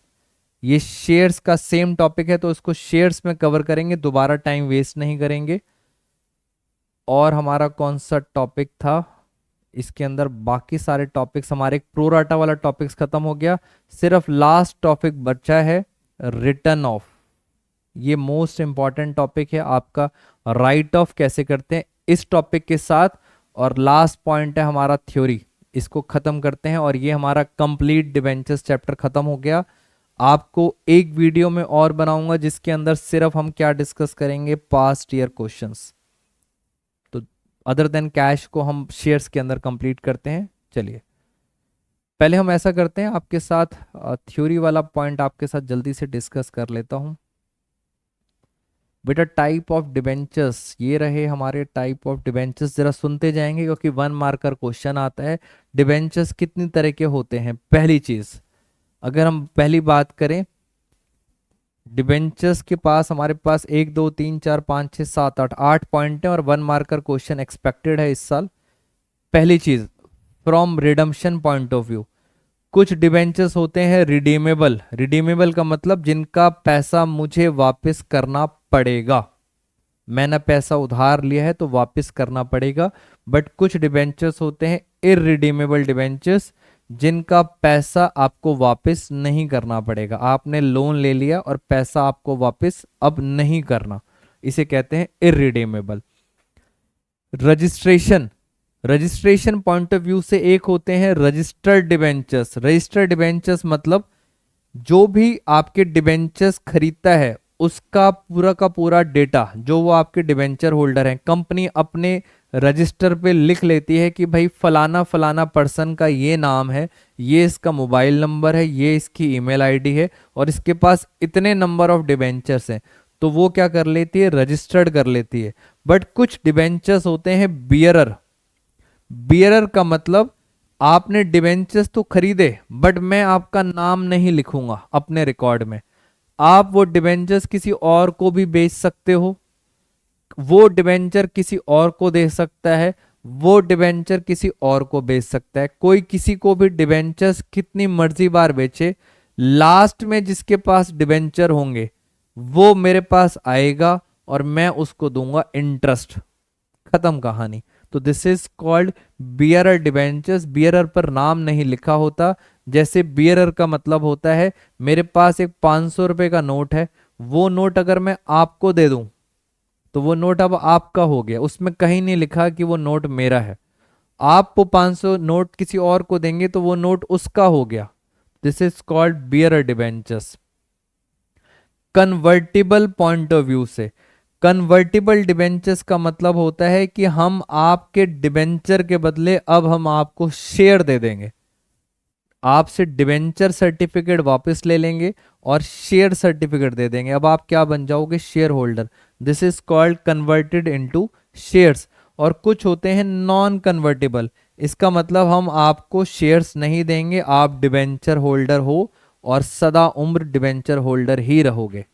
ये शेयर्स का सेम टॉपिक है तो इसको शेयर्स में कवर करेंगे, दोबारा टाइम वेस्ट नहीं करेंगे। और हमारा कौन सा टॉपिक था इसके अंदर, बाकी सारे टॉपिक्स हमारे प्रोराटा वाला टॉपिक्स खत्म हो गया, सिर्फ लास्ट टॉपिक बचा है रिटर्न ऑफ। ये मोस्ट इंपॉर्टेंट टॉपिक है आपका, राइट ऑफ कैसे करते हैं इस टॉपिक के साथ। और लास्ट पॉइंट है हमारा थ्योरी, इसको खत्म करते हैं और ये हमारा कंप्लीट डिबेंचर्स चैप्टर खत्म हो गया। आपको एक वीडियो में और बनाऊंगा जिसके अंदर सिर्फ हम क्या डिस्कस करेंगे, पास्ट ईयर क्वेश्चंस। तो अदर देन कैश को हम शेयर्स के अंदर कंप्लीट करते हैं। चलिए पहले हम ऐसा करते हैं, आपके साथ थ्योरी वाला पॉइंट आपके साथ जल्दी से डिस्कस कर लेता हूं। बेटा टाइप ऑफ डिबेंचर्स, ये रहे हमारे टाइप ऑफ डिबेंचर्स, जरा सुनते जाएंगे क्योंकि 1 मार्कर क्वेश्चन आता है। डिबेंचर्स कितनी तरह के होते हैं? पहली चीज, अगर हम पहली बात करें, डिबेंचर्स के पास हमारे पास 1 2 3 4 5 6 7 8 8 पॉइंट है और 1 मार्कर क्वेश्चन एक्सपेक्टेड है इस साल। पहली चीज, from redemption point of view, कुछ डिबेंचर्स होते हैं रिडीमेबल। रिडीमेबल का मतलब जिनका पैसा मुझे वापस करना पड़ेगा, मैंने पैसा उधार लिया है तो वापस करना पड़ेगा। बट कुछ डिबेंचर्स होते हैं इररिडीमेबल डिबेंचर्स, जिनका पैसा आपको वापस नहीं करना पड़ेगा। आपने लोन ले लिया और पैसा आपको वापस अब नहीं करना, इसे कहते हैं irredeemable. Registration, registration point of view से एक होते हैं रजिस्टर्ड डिबेंचर्स। रजिस्टर्ड डिबेंचर्स मतलब जो भी आपके डिबेंचर्स खरीदता है उसका पूरा का पूरा डेटा, जो वो आपके डिबेंचर होल्डर हैं, कंपनी अपने रजिस्टर पे लिख लेती है कि भाई फलाना फलाना पर्सन का ये नाम है, ये इसका मोबाइल नंबर है, ये इसकी ईमेल आईडी है और इसके पास इतने नंबर ऑफ डिबेंचर्स हैं, तो वो क्या कर लेती है, रजिस्टर्ड कर लेती है। बट कुछ डिबेंचर्स होते हैं बियरर। बियरर का मतलब आपने डिबेंचर्स तो खरीदे बट मैं आपका नाम नहीं लिखूंगा अपने रिकॉर्ड में, आप वो डिबेंचर्स किसी और को भी बेच सकते हो। वो डिबेंचर किसी और को दे सकता है, वो डिबेंचर किसी और को बेच सकता है। कोई किसी को भी डिबेंचर्स कितनी मर्जी बार बेचे, लास्ट में जिसके पास डिबेंचर होंगे वो मेरे पास आएगा और मैं उसको दूंगा इंटरेस्ट। खत्म कहानी। तो this is called bearer debentures. Bearer पर नाम नहीं लिखा होता। जैसे बियरर का मतलब होता है मेरे पास एक 500 रुपए का नोट है, वो नोट अगर मैं आपको दे दूं तो वो नोट अब आपका हो गया, उसमें कहीं नहीं लिखा कि वो नोट मेरा है। आप वो 500 नोट किसी और को देंगे तो वो नोट उसका हो गया। This is called bearer debentures. Convertible point of view से, कन्वर्टिबल डिबेंचर्स का मतलब होता है कि हम आपके डिबेंचर के बदले अब हम आपको शेयर दे देंगे। आपसे डिबेंचर सर्टिफिकेट वापस ले लेंगे और शेयर सर्टिफिकेट दे देंगे। अब आप क्या बन जाओगे? Share holder. This is called converted into shares. और कुछ होते हैं नॉन कन्वर्टेबल। इसका मतलब हम आपको शेयर्स नहीं देंगे, आप डिबेंचर होल्डर हो और सदा उम्र डिबेंचर होल्डर ही रहोगे।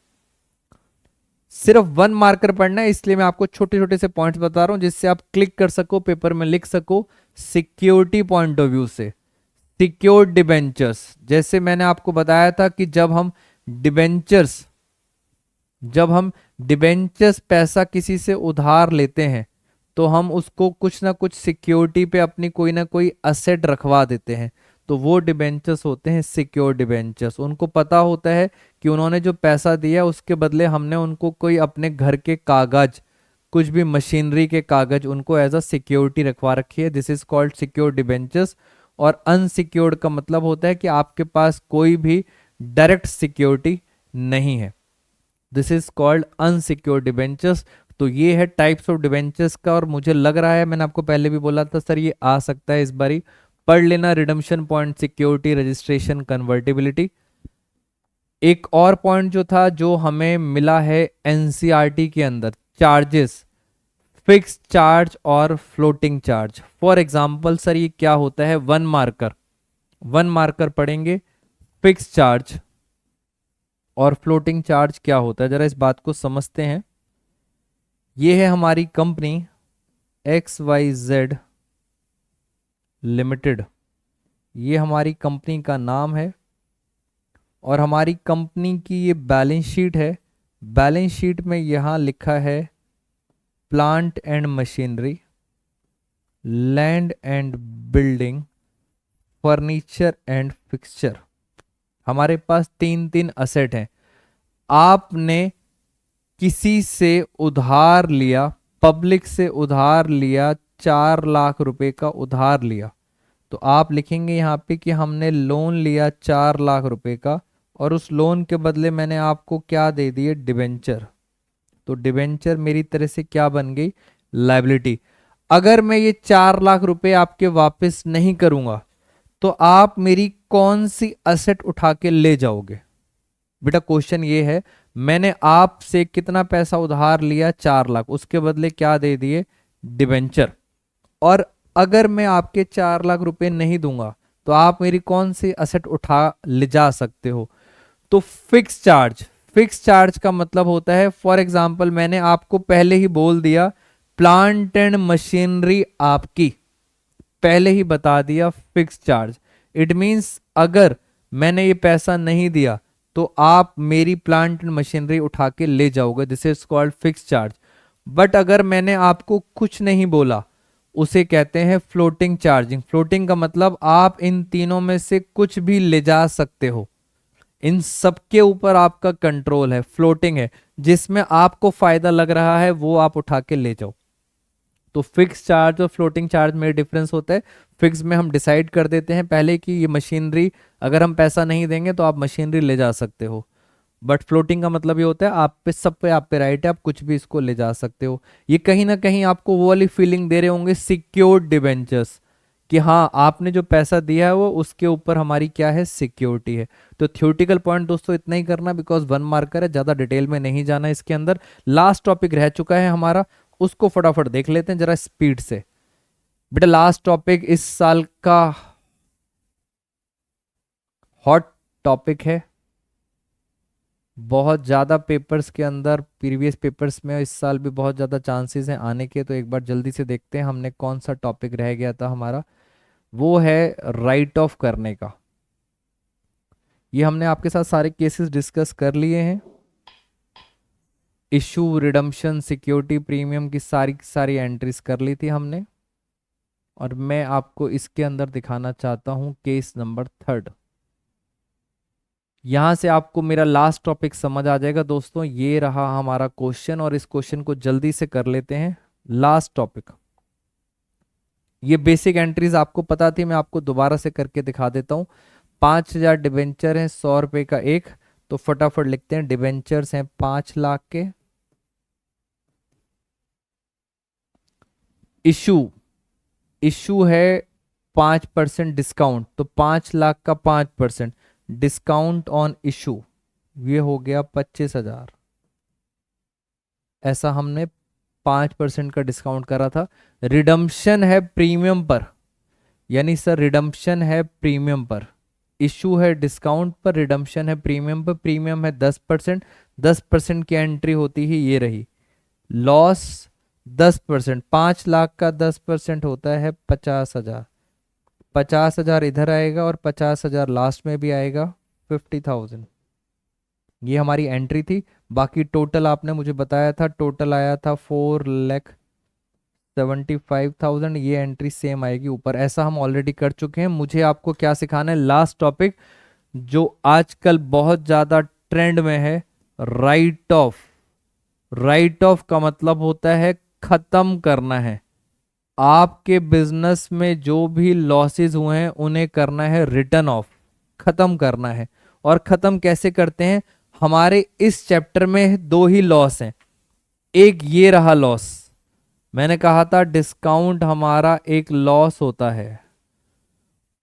सिर्फ वन मार्कर पढ़ना है, इसलिए मैं आपको छोटे छोटे से पॉइंट्स बता रहा हूं जिससे आप क्लिक कर सको, पेपर में लिख सको। सिक्योरिटी पॉइंट ऑफ व्यू से, सिक्योर्ड डिबेंचर्स, जैसे मैंने आपको बताया था कि डिबेंचर्स जब हम डिबेंचर्स पैसा किसी से उधार लेते हैं तो हम उसको कुछ ना कुछ सिक्योरिटी पे अपनी कोई ना कोई असेट रखवा देते हैं। तो वो डिबेंचर्स होते हैं सिक्योर डिबेंचर्स। उनको पता होता है कि उन्होंने जो पैसा दिया उसके बदले हमने उनको कोई अपने घर के कागज, कुछ भी मशीनरी के कागज उनको एज अ सिक्योरिटी रखवा रखी है। This is called secure debentures. और अनसिक्योर्ड का मतलब होता है कि आपके पास कोई भी डायरेक्ट सिक्योरिटी नहीं है। This is called unsecured debentures. तो ये है टाइप्स ऑफ डिबेंचर्स का। और मुझे लग रहा है, मैंने आपको पहले भी बोला था सर ये आ सकता है, इस बारी पढ़ लेना। Redemption point, security, registration, convertibility. एक और पॉइंट जो था जो हमें मिला है एनसीईआरटी के अंदर, चार्जेस, फिक्स चार्ज और floating charge. For example sir ये क्या होता है? वन मार्कर, वन मार्कर पढ़ेंगे। फिक्स चार्ज और फ्लोटिंग चार्ज क्या होता है, जरा इस बात को समझते हैं। ये है हमारी कंपनी XYZ लिमिटेड, ये हमारी कंपनी का नाम है और हमारी कंपनी की ये बैलेंस शीट है। बैलेंस शीट में यहां लिखा है plant and machinery, land and building, furniture and fixture. हमारे पास तीन तीन असेट हैं। आपने किसी से उधार लिया, पब्लिक से उधार लिया, 4 लाख रुपए का उधार लिया, तो आप लिखेंगे यहाँ पे कि हमने लोन लिया 4 लाख रुपए का और उस लोन के बदले मैंने आपको क्या दे दिए? डिबेंचर। तो डिबेंचर मेरी तरह से क्या बन गई? लायबिलिटी। अगर मैं ये 4 लाख रुपए आपके वापस नहीं करूंगा तो आप मेरी कौन सी असेट उठा के ले जाओगे? बेटा क्वेश्चन ये है, मैंने आपसे कितना पैसा उधार लिया? 4 लाख, उसके बदले क्या दे दिए? डिबेंचर। और अगर मैं आपके 4 लाख रुपए नहीं दूंगा तो आप मेरी कौन सी असेट उठा ले जा सकते हो? तो फिक्स चार्ज। फिक्स चार्ज का मतलब होता है, फॉर एग्जाम्पल मैंने आपको पहले ही बोल दिया प्लांट एंड मशीनरी आपकी, पहले ही बता दिया फिक्स चार्ज। इट मींस अगर मैंने ये पैसा नहीं दिया तो आप मेरी प्लांट एंड मशीनरी उठा के ले जाओगे। This is called fix charge. But अगर मैंने आपको कुछ नहीं बोला, उसे कहते हैं फ्लोटिंग चार्जिंग। फ्लोटिंग का मतलब आप इन तीनों में से कुछ भी ले जा सकते हो, इन सबके ऊपर आपका कंट्रोल है। फ्लोटिंग है, जिसमें आपको फायदा लग रहा है वो आप उठा के ले जाओ। तो फिक्स चार्ज और फ्लोटिंग चार्ज में डिफरेंस होता है। फिक्स में हम डिसाइड कर देते हैं पहले कि ये मशीनरी, अगर हम पैसा नहीं देंगे तो आप मशीनरी ले जा सकते हो। बट फ्लोटिंग का मतलब ये होता है आप पे, सब पे आप पे राइट है, आप कुछ भी इसको ले जा सकते हो। ये कहीं ना कहीं आपको वो वाली फीलिंग दे रहे होंगे सिक्योर्ड डिबेंचर्स, कि हाँ आपने जो पैसा दिया है वो उसके ऊपर हमारी क्या है? सिक्योरिटी है। तो थ्योरेटिकल पॉइंट दोस्तों इतना ही करना, बिकॉज वन मार्कर है, ज़्यादा डिटेल में नहीं जाना इसके अंदर। लास्ट टॉपिक रह चुका है हमारा, उसको फटाफट देख लेते हैं जरा स्पीड से। बेटा लास्ट टॉपिक इस साल का हॉट टॉपिक है बहुत ज़्यादा पेपर्स के अंदर, प्रीवियस पेपर्स में इस साल भी बहुत ज़्यादा चांसेस हैं आने के। तो एक बार जल्दी से देखते हैं हमने कौन सा टॉपिक रह गया था हमारा, वो है राइट ऑफ करने का। ये हमने आपके साथ सारे केसेस डिस्कस कर लिए हैं। इशू, रिडम्पशन, सिक्योरिटी प्रीमियम की सारी सारी एंट्रीज कर ली थी हमने। और मैं आपको इसके अंदर दिखाना चाहता हूं केस नंबर 3। यहां से आपको मेरा लास्ट टॉपिक समझ आ जाएगा दोस्तों। ये रहा हमारा क्वेश्चन और इस क्वेश्चन को जल्दी से कर लेते हैं। लास्ट टॉपिक, ये बेसिक एंट्रीज आपको पता थी, मैं आपको दोबारा से करके दिखा देता हूं। 5,000 डिबेंचर हैं, 100 रुपए का एक। तो फटाफट लिखते हैं, डिबेंचर्स हैं 5 लाख के। इशू, इशू है 5% डिस्काउंट, तो 5 लाख का 5% डिस्काउंट ऑन इशू, ये हो गया 25,000। ऐसा हमने 5% का डिस्काउंट करा था। रिडम्पशन है प्रीमियम पर, यानी सर रिडम्पशन है प्रीमियम पर, इशू है डिस्काउंट पर, रिडम्पशन है प्रीमियम पर। प्रीमियम है 10%, 10% की एंट्री होती ही ये रही। लॉस 10%, 5 लाख का 10% होता है 50,000। 50,000 इधर आएगा और 50,000 लास्ट में भी आएगा, 50,000। ये हमारी एंट्री थी। बाकी टोटल आपने मुझे बताया था, टोटल आया था 4,75,000। ये एंट्री सेम आएगी ऊपर। ऐसा हम ऑलरेडी कर चुके हैं। मुझे आपको क्या सिखाना है, लास्ट टॉपिक जो आजकल बहुत ज्यादा ट्रेंड में है, राइट ऑफ। राइट ऑफ का मतलब होता है खत्म करना है। आपके बिजनेस में जो भी लॉसेस हुए हैं उन्हें करना है रिटर्न ऑफ, खत्म करना है। और खत्म कैसे करते हैं, हमारे इस चैप्टर में दो ही लॉस हैं। एक ये रहा लॉस, मैंने कहा था डिस्काउंट हमारा एक लॉस होता है,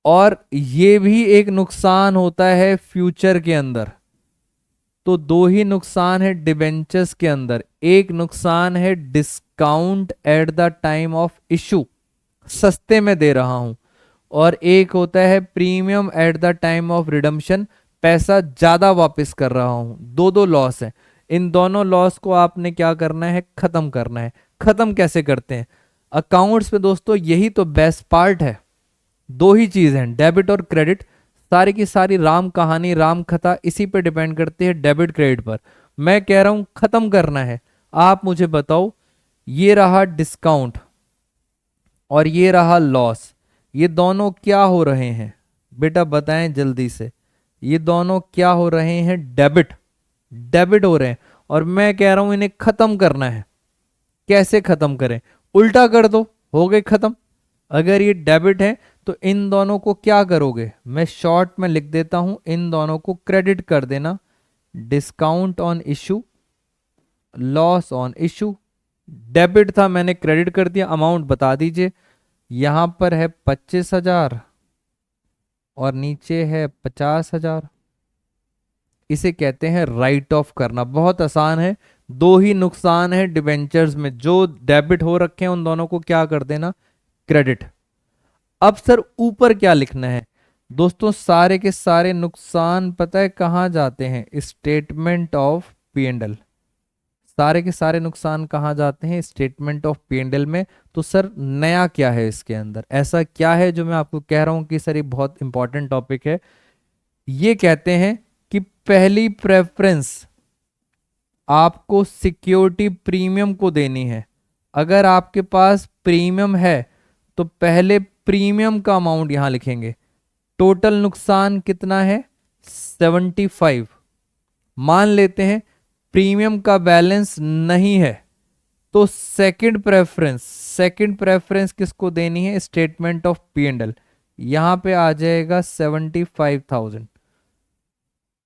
और ये भी एक नुकसान होता है फ्यूचर के अंदर। तो दो ही नुकसान है डिबेंचर्स के अंदर। एक नुकसान है discount at the time of issue, सस्ते में दे रहा हूं, और एक होता है premium eight the time of redemption, पैसा ज्यादा वापस कर रहा हूं। दो दो लॉस है। इन दोनों लॉस को आपने क्या करना है, खत्म करना है। खत्म कैसे करते हैं अकाउंट्स में दोस्तों, यही तो बेस्ट पार्ट है। दो ही चीज हैं, डेबिट और क्रेडिट। सारी की सारी राम कहानी, राम कथा इसी पे डिपेंड करती है, डेबिट क्रेडिट पर। मैं कह रहा हूं खत्म करना है। आप मुझे बताओ, ये रहा डिस्काउंट और ये रहा लॉस, ये दोनों क्या हो रहे हैं बेटा, बताएं जल्दी से। ये दोनों क्या हो रहे हैं, डेबिट, डेबिट हो रहे हैं। और मैं कह रहा हूं इन्हें खत्म करना है। कैसे खत्म करें, उल्टा कर दो, हो गए खत्म। अगर ये डेबिट है तो इन दोनों को क्या करोगे, मैं शॉर्ट में लिख देता हूं, इन दोनों को क्रेडिट कर देना। Discount on issue, loss on issue. Debit था, मैंने क्रेडिट कर दिया। अमाउंट बता दीजिए, यहां पर है 25,000 और नीचे है 50,000। इसे कहते हैं राइट ऑफ करना। बहुत आसान है। दो ही नुकसान है डिबेंचर्स में, जो डेबिट हो रखे हैं उन दोनों को क्या कर देना, क्रेडिट। अब सर ऊपर क्या लिखना है दोस्तों, सारे के सारे नुकसान पता है कहां जाते हैं, statement of P and L. सारे के सारे नुकसान कहां जाते हैं, statement of P and L में। तो सर नया क्या है इसके अंदर, ऐसा क्या है जो मैं आपको कह रहा हूं कि सर ये बहुत इंपॉर्टेंट टॉपिक है। ये कहते हैं कि पहली प्रेफरेंस आपको सिक्योरिटी प्रीमियम को देनी है। अगर आपके पास प्रीमियम है तो पहले प्रीमियम का अमाउंट यहां लिखेंगे। टोटल नुकसान कितना है, 75। मान लेते हैं प्रीमियम का बैलेंस नहीं है, तो सेकंड प्रेफरेंस, सेकंड प्रेफरेंस किसको देनी है, statement of P and L. यहां पे आ जाएगा 75,000।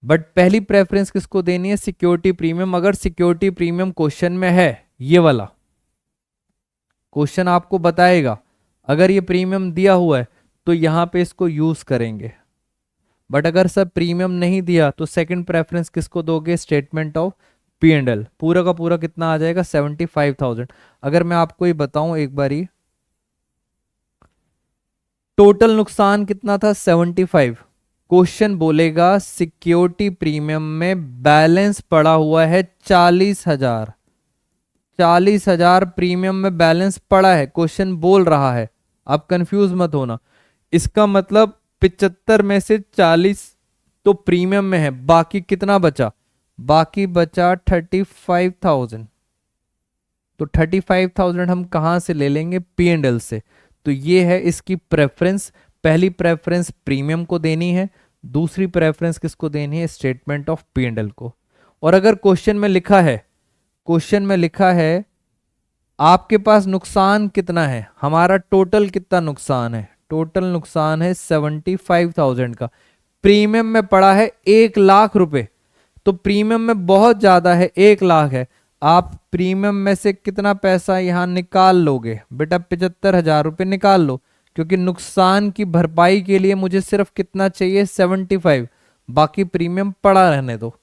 बट पहली प्रेफरेंस किसको देनी है, सिक्योरिटी प्रीमियम। अगर सिक्योरिटी प्रीमियम क्वेश्चन में है, ये वाला क्वेश्चन आपको बताएगा, अगर ये प्रीमियम दिया हुआ है तो यहां पे इसको यूज करेंगे। बट अगर सर प्रीमियम नहीं दिया तो सेकंड प्रेफरेंस किसको दोगे, statement of P and L. पूरा का पूरा कितना आ जाएगा, 75,000। अगर मैं आपको ये बताऊं एक बारी, टोटल नुकसान कितना था, 75। क्वेश्चन बोलेगा सिक्योरिटी प्रीमियम में बैलेंस पड़ा हुआ है 40,000, 40,000 प्रीमियम में बैलेंस पड़ा है, क्वेश्चन बोल रहा है। आप कंफ्यूज मत होना, इसका मतलब 75 में से 40 तो प्रीमियम में है, बाकी कितना बचा? बाकी बचा 35,000। तो 35,000 हम कहां से ले लेंगे? P&L से। तो ये है इसकी प्रेफरेंस। पहली प्रेफरेंस प्रीमियम को देनी है, दूसरी प्रेफरेंस किसको देनी है? स्टेटमेंट ऑफ P&L को। और अगर क्वेश्चन में लिखा है, क्वेश्चन में लिखा है आपके पास नुकसान कितना है, हमारा टोटल कितना नुकसान है? टोटल नुकसान है 75,000 का, प्रीमियम में पड़ा है 1,00,000 रुपए। तो प्रीमियम में बहुत ज्यादा है, 1,00,000 है। आप प्रीमियम में से कितना पैसा यहां निकाल लोगे? बेटा 75,000 रुपये निकाल लो, क्योंकि नुकसान की भरपाई के लिए मुझे सिर्फ कितना चाहिए? 75। बाकी प्रीमियम पड़ा रहने दो।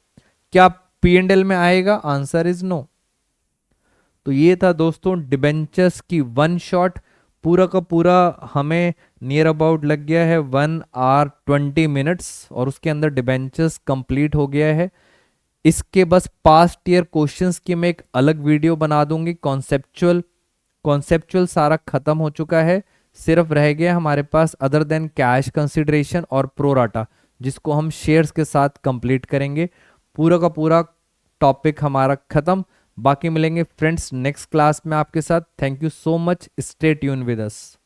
क्या P&L में आएगा? Answer is no. तो ये था दोस्तों डिबेंचर्स की वन शॉट। पूरा का पूरा हमें नियर अबाउट लग गया है 1 hour 20 minutes, और उसके अंदर डिबेंचर्स कंप्लीट हो गया है। इसके बस पास्ट ईयर क्वेश्चंस की मैं एक अलग वीडियो बना दूंगी। कॉन्सेप्चुअल कॉन्सेप्चुअल सारा खत्म हो चुका है, सिर्फ रह गया हमारे पास अदर देन कैश कंसिडरेशन और प्रोराटा, जिसको हम शेयर्स के साथ कंप्लीट करेंगे। पूरा का पूरा टॉपिक हमारा खत्म। बाकी मिलेंगे फ्रेंड्स नेक्स्ट क्लास में आपके साथ। Thank you so much, stay tune with us.